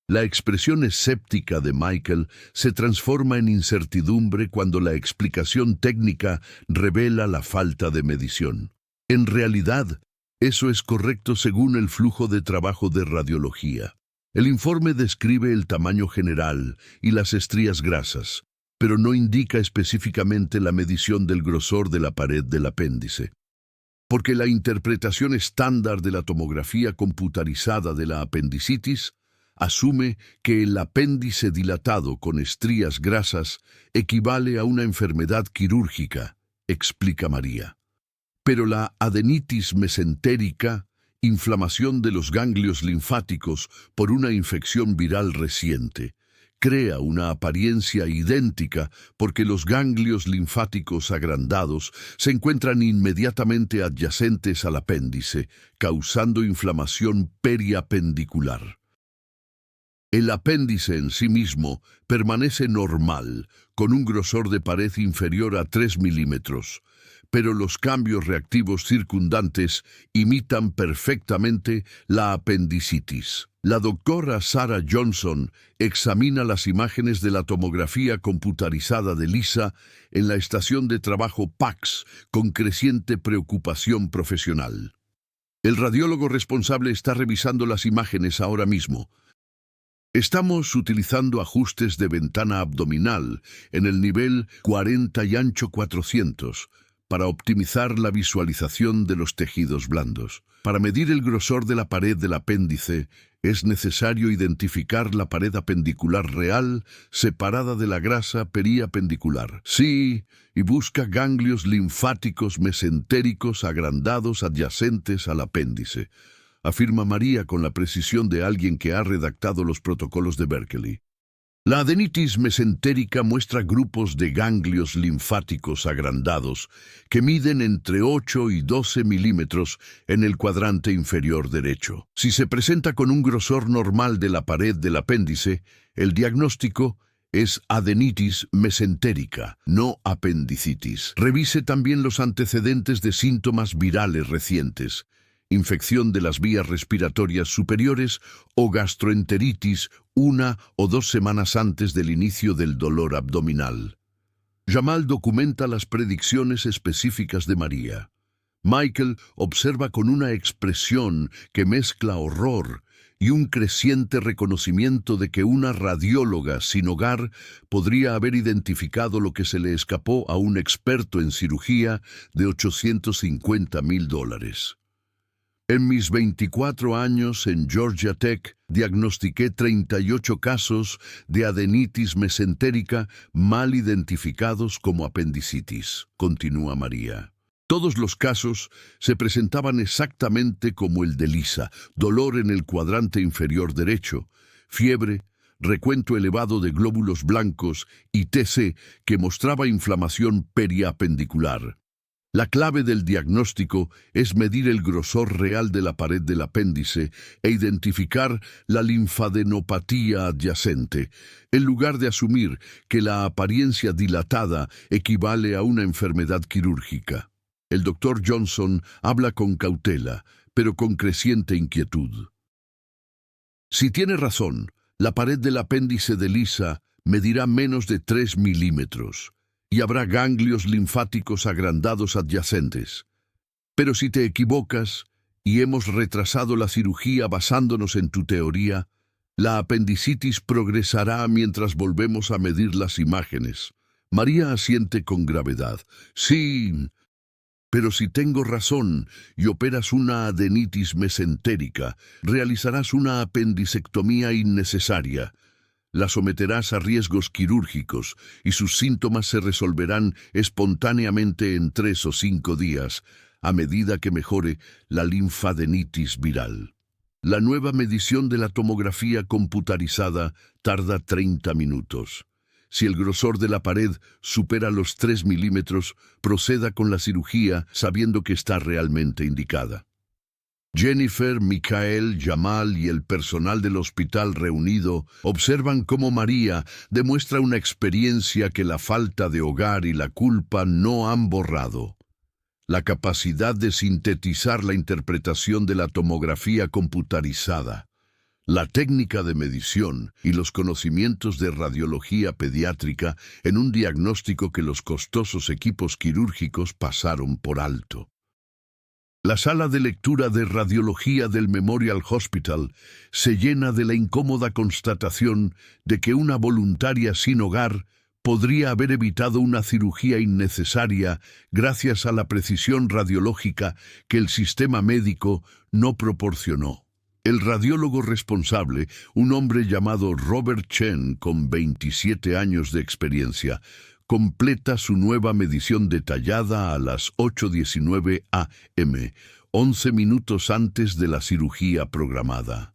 La expresión escéptica de Michael se transforma en incertidumbre cuando la explicación técnica revela la falta de medición. En realidad, eso es correcto según el flujo de trabajo de radiología. El informe describe el tamaño general y las estrías grasas, pero no indica específicamente la medición del grosor de la pared del apéndice. Porque la interpretación estándar de la tomografía computarizada de la apendicitis asume que el apéndice dilatado con estrías grasas equivale a una enfermedad quirúrgica, explica María. Pero la adenitis mesentérica, inflamación de los ganglios linfáticos por una infección viral reciente, crea una apariencia idéntica porque los ganglios linfáticos agrandados se encuentran inmediatamente adyacentes al apéndice, causando inflamación periapendicular. El apéndice en sí mismo permanece normal, con un grosor de pared inferior a 3 milímetros, pero los cambios reactivos circundantes imitan perfectamente la apendicitis. La doctora Sarah Johnson examina las imágenes de la tomografía computarizada de Lisa en la estación de trabajo PACS con creciente preocupación profesional. El radiólogo responsable está revisando las imágenes ahora mismo. Estamos utilizando ajustes de ventana abdominal en el nivel 40 y ancho 400 para optimizar la visualización de los tejidos blandos. Para medir el grosor de la pared del apéndice, es necesario identificar la pared apendicular real separada de la grasa periapendicular. Sí, y busca ganglios linfáticos mesentéricos agrandados adyacentes al apéndice, afirma María con la precisión de alguien que ha redactado los protocolos de Berkeley. La adenitis mesentérica muestra grupos de ganglios linfáticos agrandados que miden entre 8 y 12 milímetros en el cuadrante inferior derecho. Si se presenta con un grosor normal de la pared del apéndice, el diagnóstico es adenitis mesentérica, no apendicitis. Revise también los antecedentes de síntomas virales recientes: infección de las vías respiratorias superiores o gastroenteritis 1 o 2 semanas antes del inicio del dolor abdominal. Jamal documenta las predicciones específicas de María. Michael observa con una expresión que mezcla horror y un creciente reconocimiento de que una radióloga sin hogar podría haber identificado lo que se le escapó a un experto en cirugía de $850,000. En mis 24 años en Georgia Tech, diagnostiqué 38 casos de adenitis mesentérica mal identificados como apendicitis, continúa María. Todos los casos se presentaban exactamente como el de Lisa: dolor en el cuadrante inferior derecho, fiebre, recuento elevado de glóbulos blancos y TC que mostraba inflamación periapendicular. La clave del diagnóstico es medir el grosor real de la pared del apéndice e identificar la linfadenopatía adyacente, en lugar de asumir que la apariencia dilatada equivale a una enfermedad quirúrgica. El doctor Johnson habla con cautela, pero con creciente inquietud. Si tiene razón, la pared del apéndice de Lisa medirá menos de 3 milímetros. Y habrá ganglios linfáticos agrandados adyacentes. Pero si te equivocas y hemos retrasado la cirugía basándonos en tu teoría, La apendicitis progresará mientras volvemos a medir las imágenes. María asiente con gravedad. Sí, pero si tengo razón y operas una adenitis mesentérica, realizarás una apendicectomía innecesaria. La someterás a riesgos quirúrgicos y sus síntomas se resolverán espontáneamente en 3 o 5 días, a medida que mejore la linfadenitis viral. La nueva medición de la tomografía computarizada tarda 30 minutos. Si el grosor de la pared supera los 3 milímetros, proceda con la cirugía sabiendo que está realmente indicada. Jennifer, Michael, Jamal y el personal del hospital reunido observan cómo María demuestra una experiencia que la falta de hogar y la culpa no han borrado. La capacidad de sintetizar la interpretación de la tomografía computarizada, la técnica de medición y los conocimientos de radiología pediátrica en un diagnóstico que los costosos equipos quirúrgicos pasaron por alto. La sala de lectura de radiología del Memorial Hospital se llena de la incómoda constatación de que una voluntaria sin hogar podría haber evitado una cirugía innecesaria gracias a la precisión radiológica que el sistema médico no proporcionó. El radiólogo responsable, un hombre llamado Robert Chen con 27 años de experiencia, completa su nueva medición detallada a las 8:19 a.m., 11 minutos antes de la cirugía programada.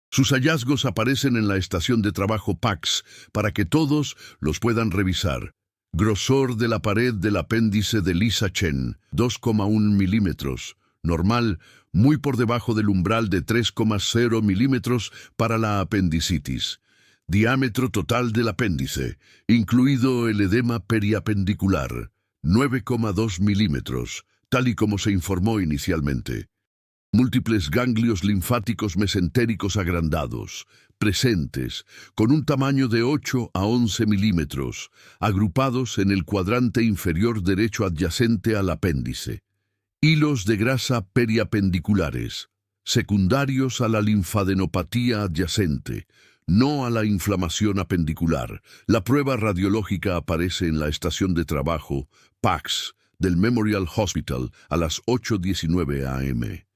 Sus hallazgos aparecen en la estación de trabajo PACS para que todos los puedan revisar. Grosor de la pared del apéndice de Lisa Chen, 2,1 milímetros. Normal, muy por debajo del umbral de 3,0 milímetros para la apendicitis. Diámetro total del apéndice, incluido el edema periapendicular, 9,2 milímetros, tal y como se informó inicialmente. Múltiples ganglios linfáticos mesentéricos agrandados, presentes, con un tamaño de 8 a 11 milímetros, agrupados en el cuadrante inferior derecho adyacente al apéndice. Hilos de grasa periapendiculares, secundarios a la linfadenopatía adyacente, no a la inflamación apendicular. La prueba radiológica aparece en la estación de trabajo PACS del Memorial Hospital a las 8:19 a.m.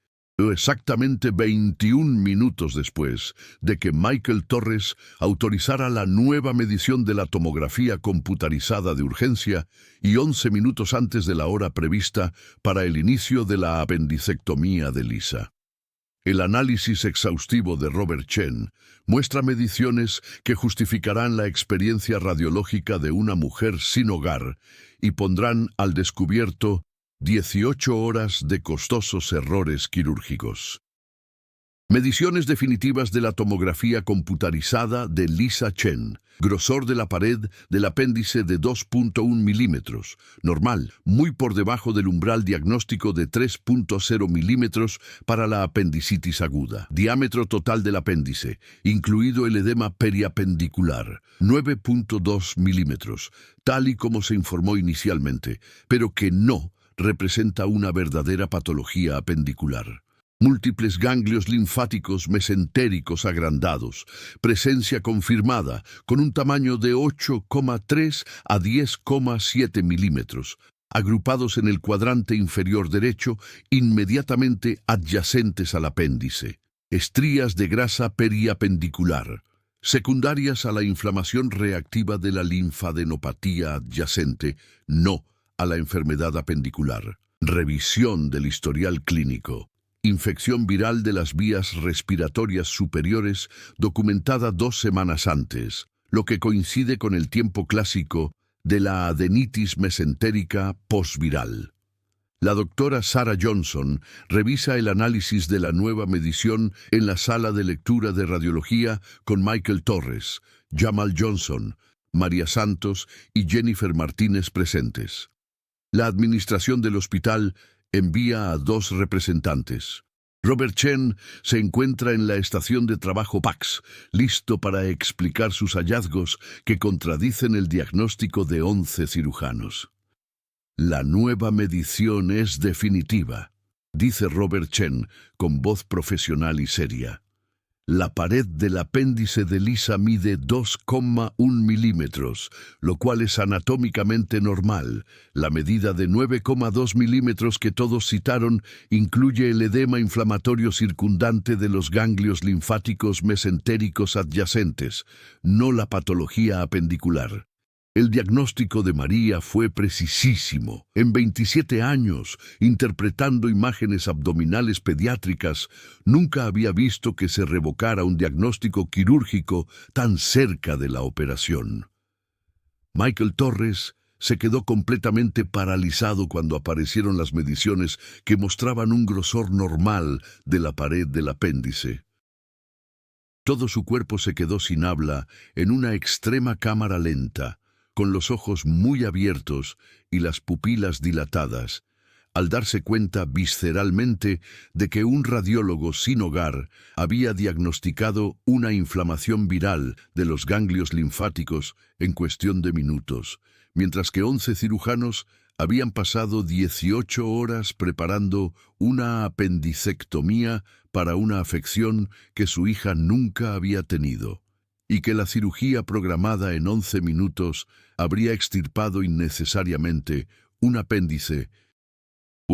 Exactamente 21 minutos después de que Michael Torres autorizara la nueva medición de la tomografía computarizada de urgencia y 11 minutos antes de la hora prevista para el inicio de la apendicectomía de Lisa. El análisis exhaustivo de Robert Chen muestra mediciones que justificarán la experiencia radiológica de una mujer sin hogar y pondrán al descubierto 18 horas de costosos errores quirúrgicos. Mediciones definitivas de la tomografía computarizada de Lisa Chen. Grosor de la pared del apéndice de 2,1 milímetros. Normal, muy por debajo del umbral diagnóstico de 3,0 milímetros para la apendicitis aguda. Diámetro total del apéndice, incluido el edema periapendicular, 9,2 milímetros, tal y como se informó inicialmente, pero que no representa una verdadera patología apendicular. Múltiples ganglios linfáticos mesentéricos agrandados, presencia confirmada con un tamaño de 8,3 a 10,7 milímetros, agrupados en el cuadrante inferior derecho, inmediatamente adyacentes al apéndice. Estrías de grasa periapendicular, secundarias a la inflamación reactiva de la linfadenopatía adyacente, no a la enfermedad apendicular. Revisión del historial clínico. Infección viral de las vías respiratorias superiores documentada 2 semanas antes, lo que coincide con el tiempo clásico de la adenitis mesentérica postviral. La doctora Sarah Johnson revisa el análisis de la nueva medición en la sala de lectura de radiología con Michael Torres, Jamal Johnson, María Santos y Jennifer Martínez presentes. La administración del hospital envía a 2 representantes. Robert Chen se encuentra en la estación de trabajo PACS, listo para explicar sus hallazgos que contradicen el diagnóstico de 11 cirujanos. La nueva medición es definitiva, dice Robert Chen con voz profesional y seria. La pared del apéndice de Lisa mide 2,1 milímetros, lo cual es anatómicamente normal. La medida de 9,2 milímetros que todos citaron incluye el edema inflamatorio circundante de los ganglios linfáticos mesentéricos adyacentes, no la patología apendicular. El diagnóstico de María fue precisísimo. En 27 años, interpretando imágenes abdominales pediátricas, nunca había visto que se revocara un diagnóstico quirúrgico tan cerca de la operación. Michael Torres se quedó completamente paralizado cuando aparecieron las mediciones que mostraban un grosor normal de la pared del apéndice. Todo su cuerpo se quedó sin habla en una extrema cámara lenta, con los ojos muy abiertos y las pupilas dilatadas, al darse cuenta visceralmente de que un radiólogo sin hogar había diagnosticado una inflamación viral de los ganglios linfáticos en cuestión de minutos, mientras que 11 cirujanos habían pasado 18 horas preparando una apendicectomía para una afección que su hija nunca había tenido, y que la cirugía programada en 11 minutos habría extirpado innecesariamente un apéndice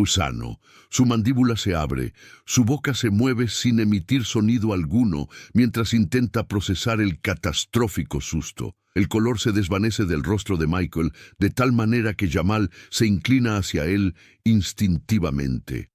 sano. Su mandíbula se abre, su boca se mueve sin emitir sonido alguno mientras intenta procesar el catastrófico susto. El color se desvanece del rostro de Michael de tal manera que Jamal se inclina hacia él instintivamente.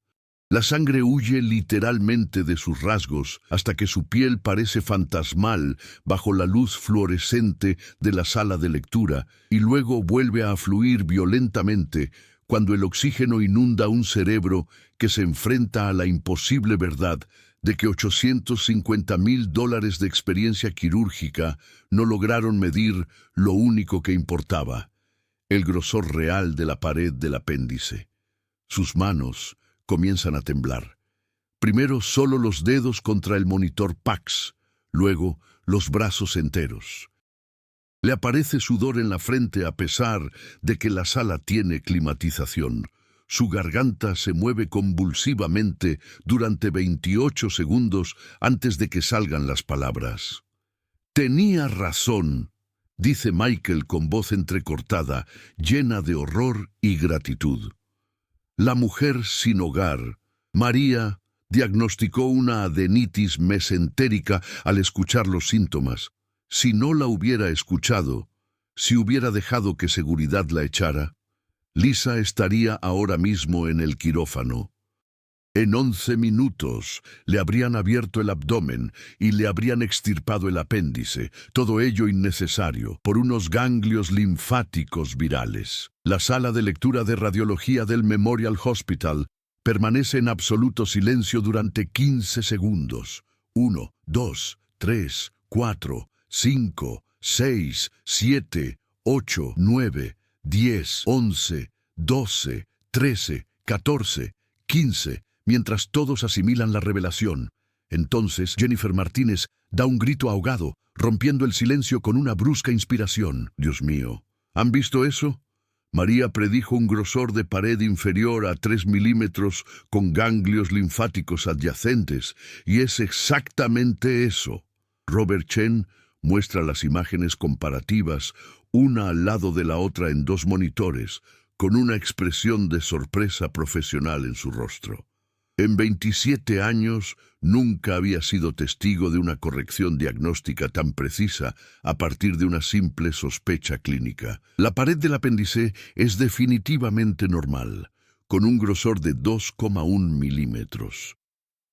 La sangre huye literalmente de sus rasgos hasta que su piel parece fantasmal bajo la luz fluorescente de la sala de lectura y luego vuelve a fluir violentamente cuando el oxígeno inunda un cerebro que se enfrenta a la imposible verdad de que $850,000 de experiencia quirúrgica no lograron medir lo único que importaba, el grosor real de la pared del apéndice. Sus manos comienzan a temblar. Primero solo los dedos contra el monitor PACS, luego los brazos enteros. Le aparece sudor en la frente a pesar de que la sala tiene climatización. Su garganta se mueve convulsivamente durante 28 segundos antes de que salgan las palabras. «Tenía razón», dice Michael con voz entrecortada, llena de horror y gratitud. La mujer sin hogar, María, diagnosticó una adenitis mesentérica al escuchar los síntomas. Si no la hubiera escuchado, si hubiera dejado que seguridad la echara, Lisa estaría ahora mismo en el quirófano. En 11 minutos le habrían abierto el abdomen y le habrían extirpado el apéndice, todo ello innecesario, por unos ganglios linfáticos virales. La sala de lectura de radiología del Memorial Hospital permanece en absoluto silencio durante 15 segundos. 1, 2, 3, 4, 5, 6, 7, 8, 9, 10, 11, 12, 13, 14, 15, mientras todos asimilan la revelación. Entonces Jennifer Martínez da un grito ahogado, rompiendo el silencio con una brusca inspiración. «Dios mío, ¿han visto eso?» María predijo un grosor de pared inferior a 3 milímetros con ganglios linfáticos adyacentes, y es exactamente eso. Robert Chen muestra las imágenes comparativas, una al lado de la otra en 2 monitores, con una expresión de sorpresa profesional en su rostro. En 27 años nunca había sido testigo de una corrección diagnóstica tan precisa a partir de una simple sospecha clínica. La pared del apéndice es definitivamente normal, con un grosor de 2,1 milímetros.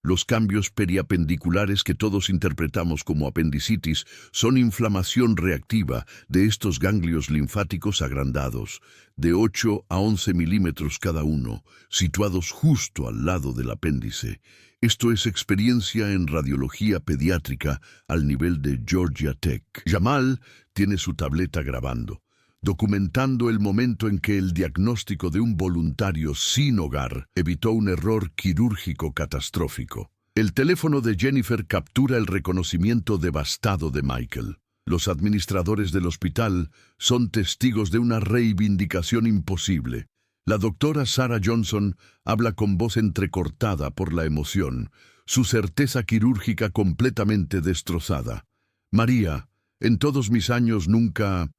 Los cambios periapendiculares que todos interpretamos como apendicitis son inflamación reactiva de estos ganglios linfáticos agrandados, de 8 a 11 milímetros cada uno, situados justo al lado del apéndice. Esto es experiencia en radiología pediátrica al nivel de Georgia Tech. Jamal tiene su tableta grabando, documentando el momento en que el diagnóstico de un voluntario sin hogar evitó un error quirúrgico catastrófico. El teléfono de Jennifer captura el reconocimiento devastado de Michael. Los administradores del hospital son testigos de una reivindicación imposible. La doctora Sarah Johnson habla con voz entrecortada por la emoción. su certeza quirúrgica completamente destrozada. María, en todos mis años nunca...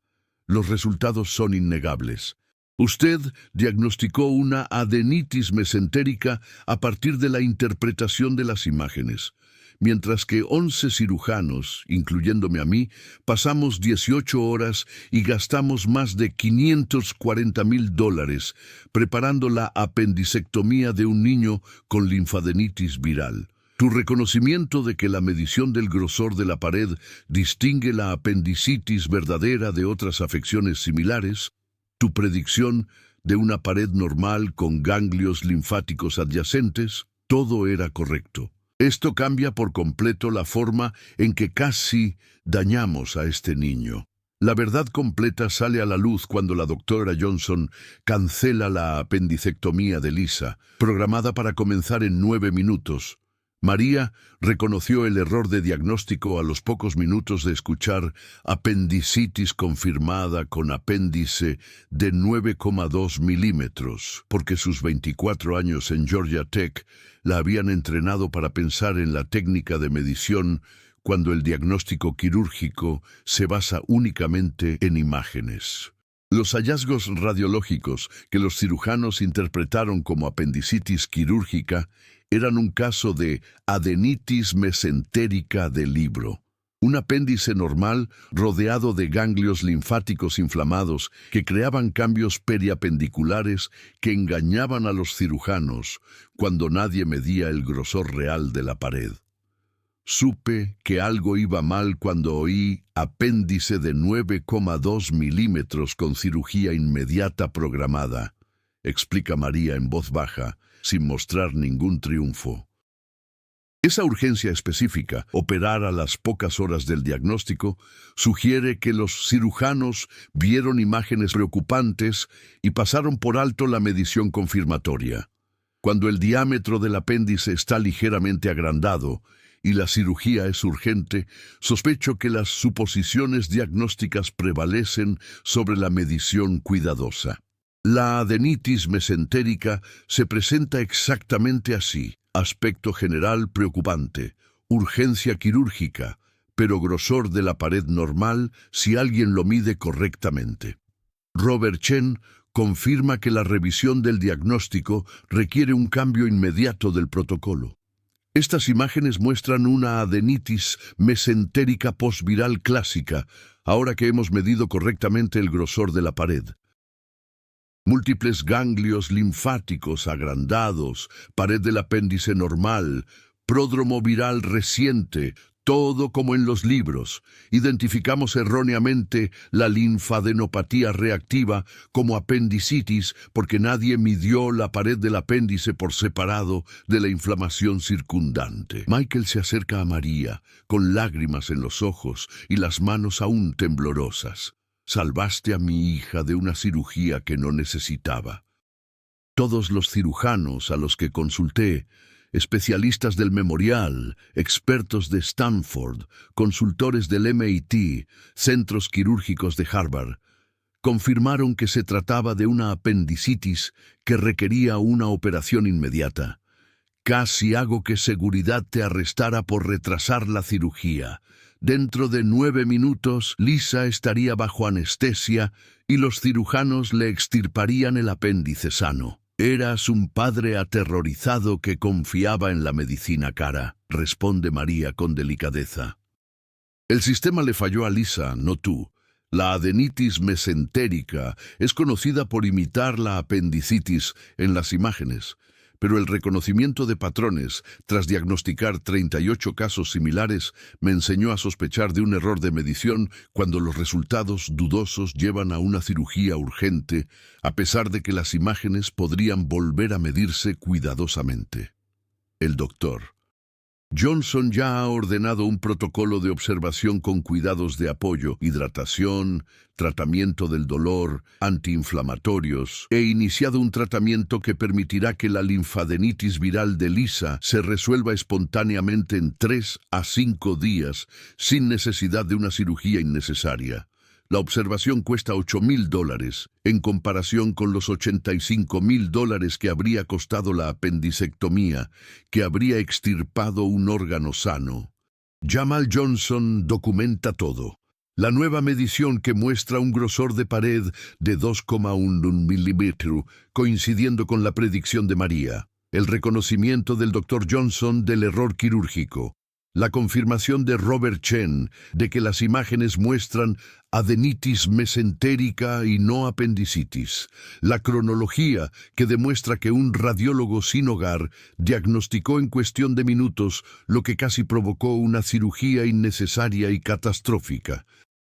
Los resultados son innegables. Usted diagnosticó una adenitis mesentérica a partir de la interpretación de las imágenes, mientras que 11 cirujanos, incluyéndome a mí, pasamos 18 horas y gastamos más de $540,000 preparando la apendicectomía de un niño con linfadenitis viral. Tu reconocimiento de que la medición del grosor de la pared distingue la apendicitis verdadera de otras afecciones similares, tu predicción de una pared normal con ganglios linfáticos adyacentes, todo era correcto. Esto cambia por completo la forma en que casi dañamos a este niño. La verdad completa sale a la luz cuando la doctora Johnson cancela la apendicectomía de Lisa, programada para comenzar en 9 minutos. María reconoció el error de diagnóstico a los pocos minutos de escuchar apendicitis confirmada con apéndice de 9,2 milímetros, porque sus 24 años en Georgia Tech la habían entrenado para pensar en la técnica de medición cuando el diagnóstico quirúrgico se basa únicamente en imágenes. Los hallazgos radiológicos que los cirujanos interpretaron como apendicitis quirúrgica eran un caso de adenitis mesentérica del libro, un apéndice normal rodeado de ganglios linfáticos inflamados que creaban cambios periapendiculares que engañaban a los cirujanos cuando nadie medía el grosor real de la pared. Supe que algo iba mal cuando oí apéndice de 9,2 milímetros con cirugía inmediata programada, explica María en voz baja, sin mostrar ningún triunfo. Esa urgencia específica, operar a las pocas horas del diagnóstico, sugiere que los cirujanos vieron imágenes preocupantes y pasaron por alto la medición confirmatoria. Cuando el diámetro del apéndice está ligeramente agrandado y la cirugía es urgente, sospecho que las suposiciones diagnósticas prevalecen sobre la medición cuidadosa. La adenitis mesentérica se presenta exactamente así: aspecto general preocupante, urgencia quirúrgica, pero grosor de la pared normal si alguien lo mide correctamente. Robert Chen confirma que la revisión del diagnóstico requiere un cambio inmediato del protocolo. Estas imágenes muestran una adenitis mesentérica posviral clásica, ahora que hemos medido correctamente el grosor de la pared. Múltiples ganglios linfáticos agrandados, pared del apéndice normal, pródromo viral reciente, todo como en los libros. Identificamos erróneamente la linfadenopatía reactiva como apendicitis porque nadie midió la pared del apéndice por separado de la inflamación circundante. Michael se acerca a María, con lágrimas en los ojos y las manos aún temblorosas. Salvaste a mi hija de una cirugía que no necesitaba. Todos los cirujanos a los que consulté, especialistas del Memorial, expertos de Stanford, consultores del MIT, centros quirúrgicos de Harvard, confirmaron que se trataba de una apendicitis que requería una operación inmediata. Casi hago que seguridad te arrestara por retrasar la cirugía. Dentro de 9 minutos, Lisa estaría bajo anestesia y los cirujanos le extirparían el apéndice sano. Eras un padre aterrorizado que confiaba en la medicina cara, responde María con delicadeza. El sistema le falló a Lisa, no tú. La adenitis mesentérica es conocida por imitar la apendicitis en las imágenes, pero el reconocimiento de patrones, tras diagnosticar 38 casos similares, me enseñó a sospechar de un error de medición cuando los resultados dudosos llevan a una cirugía urgente, a pesar de que las imágenes podrían volver a medirse cuidadosamente. El doctor Johnson ya ha ordenado un protocolo de observación con cuidados de apoyo, hidratación, tratamiento del dolor, antiinflamatorios. He iniciado un tratamiento que permitirá que la linfadenitis viral de Lisa se resuelva espontáneamente en 3 a 5 días, sin necesidad de una cirugía innecesaria. La observación cuesta $8.000, en comparación con los $85.000 que habría costado la apendicectomía, que habría extirpado un órgano sano. Jamal Johnson documenta todo. La nueva medición que muestra un grosor de pared de 2,1 milímetros, coincidiendo con la predicción de María. El reconocimiento del Dr. Johnson del error quirúrgico. La confirmación de Robert Chen de que las imágenes muestran adenitis mesentérica y no apendicitis. La cronología que demuestra que un radiólogo sin hogar diagnosticó en cuestión de minutos lo que casi provocó una cirugía innecesaria y catastrófica.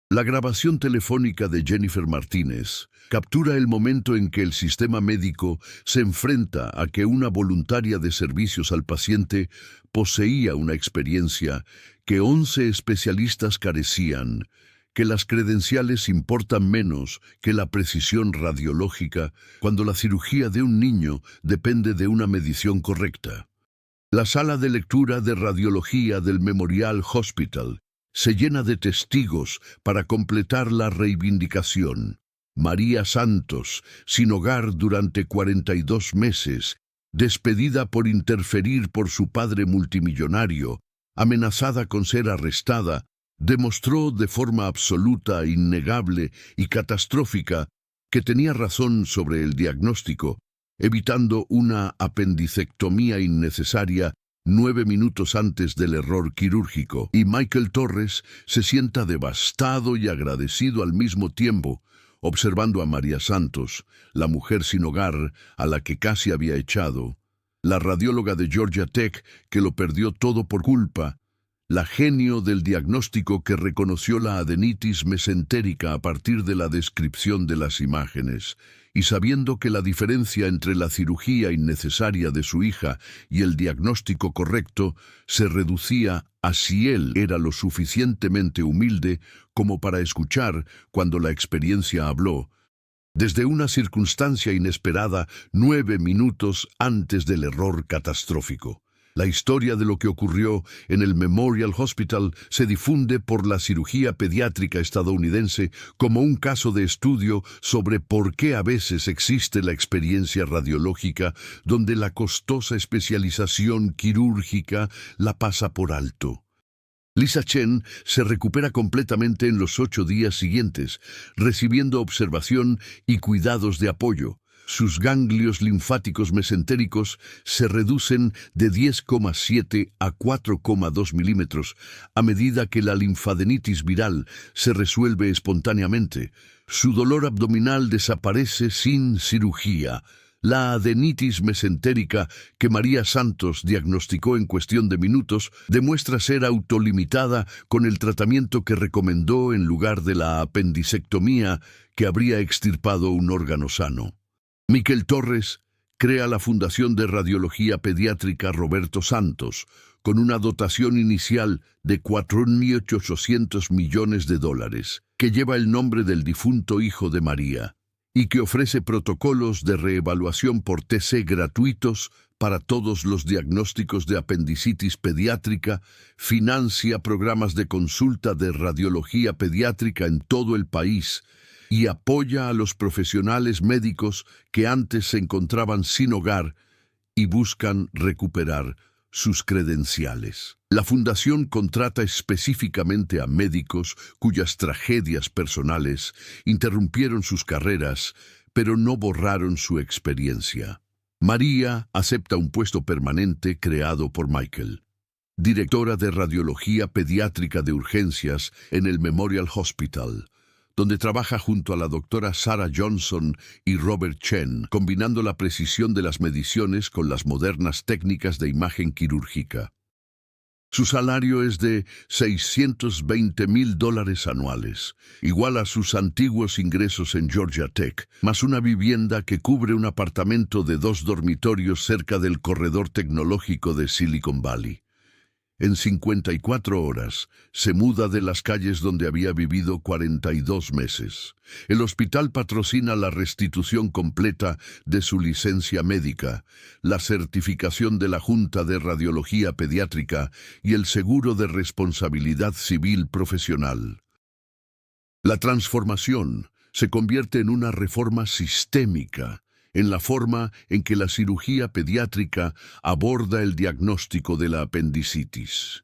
La grabación telefónica de Jennifer Martínez captura el momento en que el sistema médico se enfrenta a que una voluntaria de servicios al paciente poseía una experiencia que 11 especialistas carecían, que las credenciales importan menos que la precisión radiológica cuando la cirugía de un niño depende de una medición correcta. La sala de lectura de radiología del Memorial Hospital se llena de testigos para completar la reivindicación. María Santos, sin hogar durante 42 meses, despedida por interferir por su padre multimillonario, amenazada con ser arrestada, demostró de forma absoluta, innegable y catastrófica que tenía razón sobre el diagnóstico, evitando una apendicectomía innecesaria 9 minutos antes del error quirúrgico, y Michael Torres se sienta devastado y agradecido al mismo tiempo, observando a María Santos, la mujer sin hogar a la que casi había echado, la radióloga de Georgia Tech que lo perdió todo por culpa, la genio del diagnóstico que reconoció la adenitis mesentérica a partir de la descripción de las imágenes, y sabiendo que la diferencia entre la cirugía innecesaria de su hija y el diagnóstico correcto se reducía a si él era lo suficientemente humilde como para escuchar cuando la experiencia habló, desde una circunstancia inesperada 9 minutos antes del error catastrófico. La historia de lo que ocurrió en el Memorial Hospital se difunde por la cirugía pediátrica estadounidense como un caso de estudio sobre por qué a veces existe la experiencia radiológica donde la costosa especialización quirúrgica la pasa por alto. Lisa Chen se recupera completamente en los 8 días siguientes, recibiendo observación y cuidados de apoyo. Sus ganglios linfáticos mesentéricos se reducen de 10,7 a 4,2 milímetros a medida que la linfadenitis viral se resuelve espontáneamente. Su dolor abdominal desaparece sin cirugía. La adenitis mesentérica que María Santos diagnosticó en cuestión de minutos demuestra ser autolimitada con el tratamiento que recomendó en lugar de la apendicectomía que habría extirpado un órgano sano. Michael Torres crea la Fundación de Radiología Pediátrica Roberto Santos, con una dotación inicial de $4.800 millones, que lleva el nombre del difunto hijo de María, y que ofrece protocolos de reevaluación por TC gratuitos para todos los diagnósticos de apendicitis pediátrica, financia programas de consulta de radiología pediátrica en todo el país, y apoya a los profesionales médicos que antes se encontraban sin hogar y buscan recuperar sus credenciales. La fundación contrata específicamente a médicos cuyas tragedias personales interrumpieron sus carreras, pero no borraron su experiencia. María acepta un puesto permanente creado por Michael, directora de Radiología Pediátrica de Urgencias en el Memorial Hospital, donde trabaja junto a la doctora Sarah Johnson y Robert Chen, combinando la precisión de las mediciones con las modernas técnicas de imagen quirúrgica. Su salario es de $620,000 anuales, igual a sus antiguos ingresos en Georgia Tech, más una vivienda que cubre un apartamento de 2 dormitorios cerca del corredor tecnológico de Silicon Valley. En 54 horas, se muda de las calles donde había vivido 42 meses. El hospital patrocina la restitución completa de su licencia médica, la certificación de la Junta de Radiología Pediátrica y el seguro de responsabilidad civil profesional. La transformación se convierte en una reforma sistémica en la forma en que la cirugía pediátrica aborda el diagnóstico de la apendicitis.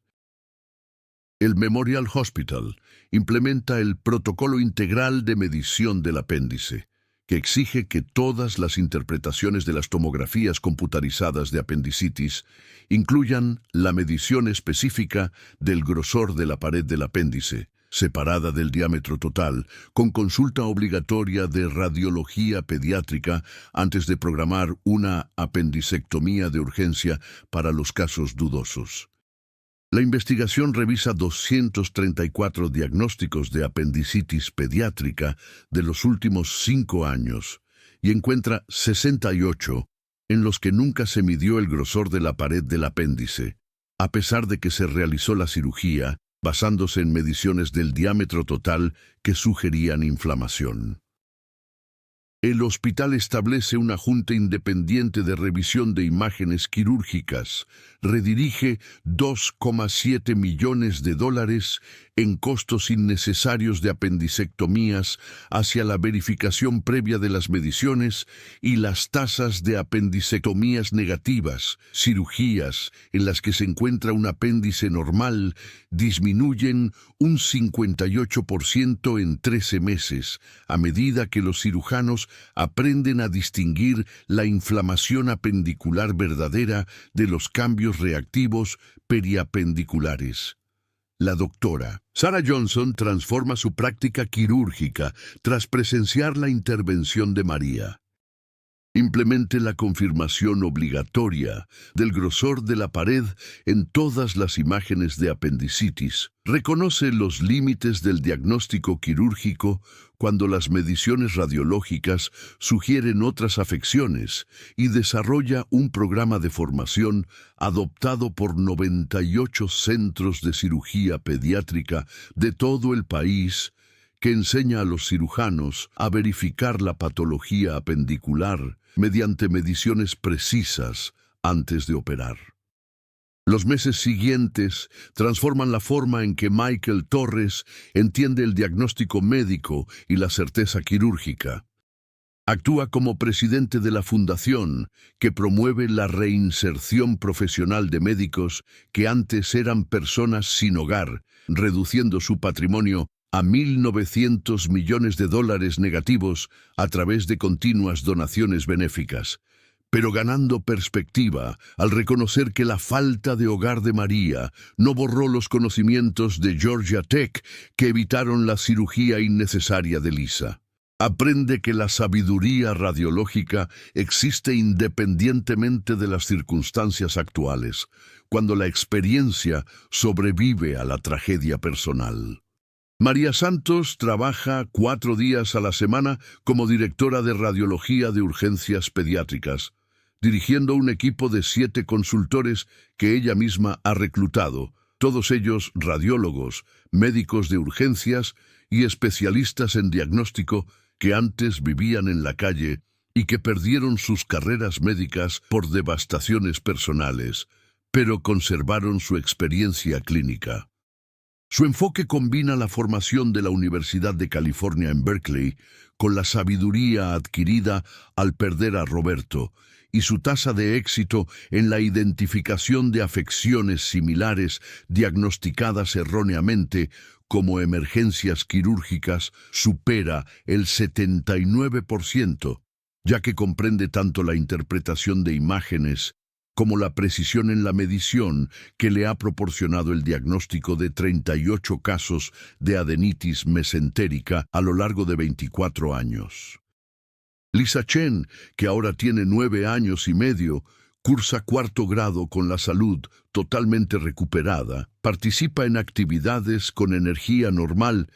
El Memorial Hospital implementa el Protocolo Integral de Medición del Apéndice, que exige que todas las interpretaciones de las tomografías computarizadas de apendicitis incluyan la medición específica del grosor de la pared del apéndice, separada del diámetro total, con consulta obligatoria de radiología pediátrica antes de programar una apendicectomía de urgencia para los casos dudosos. La investigación revisa 234 diagnósticos de apendicitis pediátrica de los últimos 5 años y encuentra 68 en los que nunca se midió el grosor de la pared del apéndice, a pesar de que se realizó la cirugía basándose en mediciones del diámetro total que sugerían inflamación. El hospital establece una junta independiente de revisión de imágenes quirúrgicas, redirige $2,7 millones en costos innecesarios de apendicectomías hacia la verificación previa de las mediciones y las tasas de apendicectomías negativas, cirugías en las que se encuentra un apéndice normal, disminuyen un 58% en 13 meses, a medida que los cirujanos aprenden a distinguir la inflamación apendicular verdadera de los cambios reactivos periapendiculares. La doctora Sarah Johnson transforma su práctica quirúrgica tras presenciar la intervención de María. Implemente la confirmación obligatoria del grosor de la pared en todas las imágenes de apendicitis. Reconoce los límites del diagnóstico quirúrgico cuando las mediciones radiológicas sugieren otras afecciones y desarrolla un programa de formación adoptado por 98 centros de cirugía pediátrica de todo el país que enseña a los cirujanos a verificar la patología apendicular mediante mediciones precisas antes de operar. Los meses siguientes transforman la forma en que Michael Torres entiende el diagnóstico médico y la certeza quirúrgica. Actúa como presidente de la fundación que promueve la reinserción profesional de médicos que antes eran personas sin hogar, reduciendo su patrimonio a $1.900 millones negativos a través de continuas donaciones benéficas, pero ganando perspectiva al reconocer que la falta de hogar de María no borró los conocimientos de Georgia Tech que evitaron la cirugía innecesaria de Lisa. Aprende que la sabiduría radiológica existe independientemente de las circunstancias actuales, cuando la experiencia sobrevive a la tragedia personal. María Santos trabaja 4 días a la semana como directora de radiología de urgencias pediátricas, dirigiendo un equipo de 7 consultores que ella misma ha reclutado, todos ellos radiólogos, médicos de urgencias y especialistas en diagnóstico que antes vivían en la calle y que perdieron sus carreras médicas por devastaciones personales, pero conservaron su experiencia clínica. Su enfoque combina la formación de la Universidad de California en Berkeley con la sabiduría adquirida al perder a Roberto y su tasa de éxito en la identificación de afecciones similares diagnosticadas erróneamente como emergencias quirúrgicas supera el 79%, ya que comprende tanto la interpretación de imágenes como la precisión en la medición que le ha proporcionado el diagnóstico de 38 casos de adenitis mesentérica a lo largo de 24 años. Lisa Chen, que ahora tiene 9 años y medio, cursa 4º grado con la salud totalmente recuperada, participa en actividades con energía normal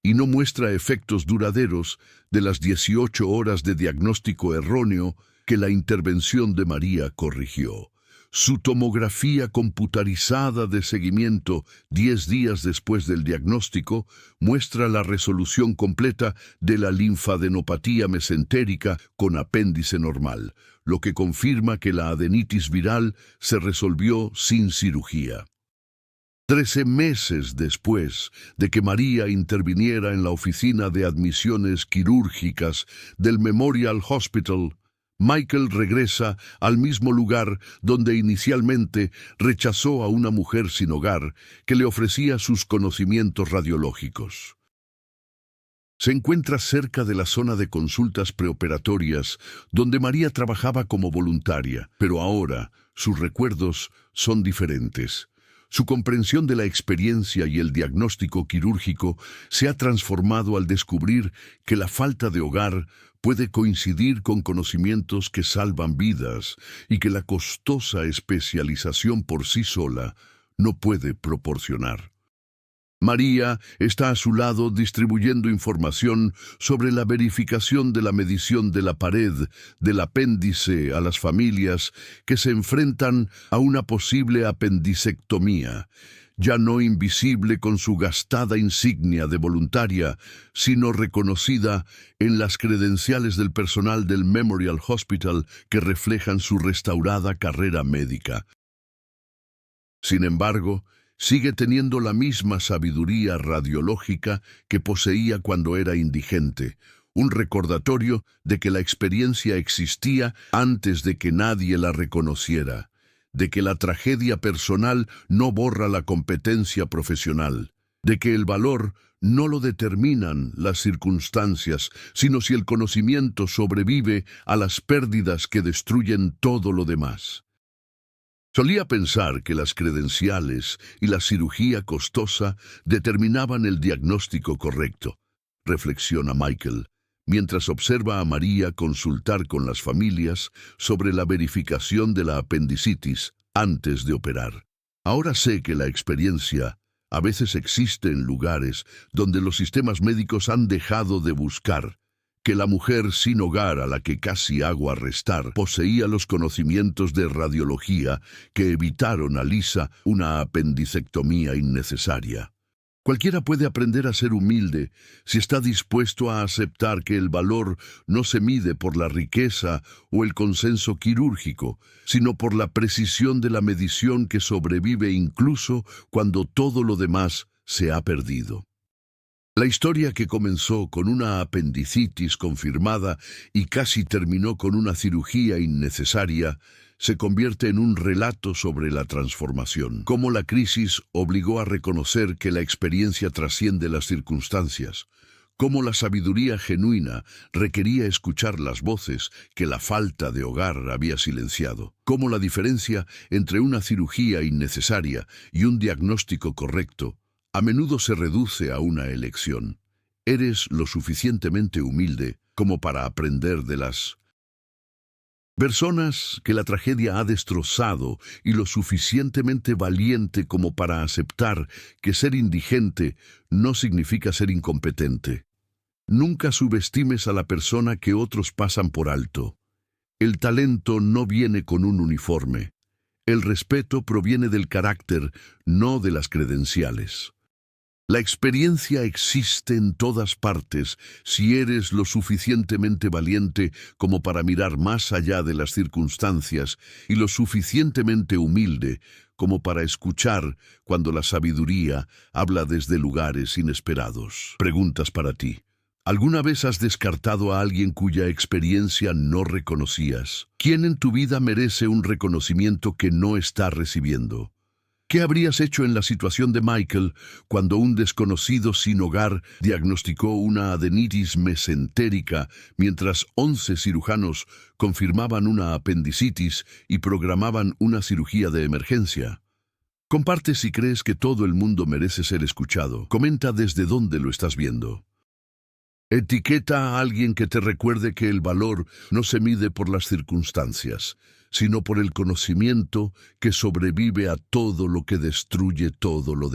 y no muestra efectos duraderos de las 18 horas de diagnóstico erróneo que la intervención de María corrigió. Su tomografía computarizada de seguimiento 10 días después del diagnóstico muestra la resolución completa de la linfadenopatía mesentérica con apéndice normal, lo que confirma que la adenitis viral se resolvió sin cirugía. 13 meses después de que María interviniera en la oficina de admisiones quirúrgicas del Memorial Hospital, Michael regresa al mismo lugar donde inicialmente rechazó a una mujer sin hogar que le ofrecía sus conocimientos radiológicos. Se encuentra cerca de la zona de consultas preoperatorias donde María trabajaba como voluntaria, pero ahora sus recuerdos son diferentes. Su comprensión de la experiencia y el diagnóstico quirúrgico se ha transformado al descubrir que la falta de hogar puede coincidir con conocimientos que salvan vidas y que la costosa especialización por sí sola no puede proporcionar. María está a su lado distribuyendo información sobre la verificación de la medición de la pared del apéndice a las familias que se enfrentan a una posible apendicectomía, ya no invisible con su gastada insignia de voluntaria, sino reconocida en las credenciales del personal del Memorial Hospital que reflejan su restaurada carrera médica. Sin embargo, sigue teniendo la misma sabiduría radiológica que poseía cuando era indigente, un recordatorio de que la experiencia existía antes de que nadie la reconociera, de que la tragedia personal no borra la competencia profesional, de que el valor no lo determinan las circunstancias, sino si el conocimiento sobrevive a las pérdidas que destruyen todo lo demás. Solía pensar que las credenciales y la cirugía costosa determinaban el diagnóstico correcto, reflexiona Michael, mientras observa a María consultar con las familias sobre la verificación de la apendicitis antes de operar. Ahora sé que la experiencia a veces existe en lugares donde los sistemas médicos han dejado de buscar, que la mujer sin hogar a la que casi hago arrestar poseía los conocimientos de radiología que evitaron a Lisa una apendicectomía innecesaria. Cualquiera puede aprender a ser humilde si está dispuesto a aceptar que el valor no se mide por la riqueza o el consenso quirúrgico, sino por la precisión de la medición que sobrevive incluso cuando todo lo demás se ha perdido. La historia que comenzó con una apendicitis confirmada y casi terminó con una cirugía innecesaria, se convierte en un relato sobre la transformación. Cómo la crisis obligó a reconocer que la experiencia trasciende las circunstancias. Cómo la sabiduría genuina requería escuchar las voces que la falta de hogar había silenciado. Cómo la diferencia entre una cirugía innecesaria y un diagnóstico correcto a menudo se reduce a una elección. Eres lo suficientemente humilde como para aprender de las personas que la tragedia ha destrozado y lo suficientemente valiente como para aceptar que ser indigente no significa ser incompetente. Nunca subestimes a la persona que otros pasan por alto. El talento no viene con un uniforme. El respeto proviene del carácter, no de las credenciales. La experiencia existe en todas partes si eres lo suficientemente valiente como para mirar más allá de las circunstancias y lo suficientemente humilde como para escuchar cuando la sabiduría habla desde lugares inesperados. Preguntas para ti. ¿Alguna vez has descartado a alguien cuya experiencia no reconocías? ¿Quién en tu vida merece un reconocimiento que no está recibiendo? ¿Qué habrías hecho en la situación de Michael cuando un desconocido sin hogar diagnosticó una adenitis mesentérica mientras 11 cirujanos confirmaban una apendicitis y programaban una cirugía de emergencia? Comparte si crees que todo el mundo merece ser escuchado. Comenta desde dónde lo estás viendo. Etiqueta a alguien que te recuerde que el valor no se mide por las circunstancias, sino por el conocimiento que sobrevive a todo lo que destruye todo lo demás.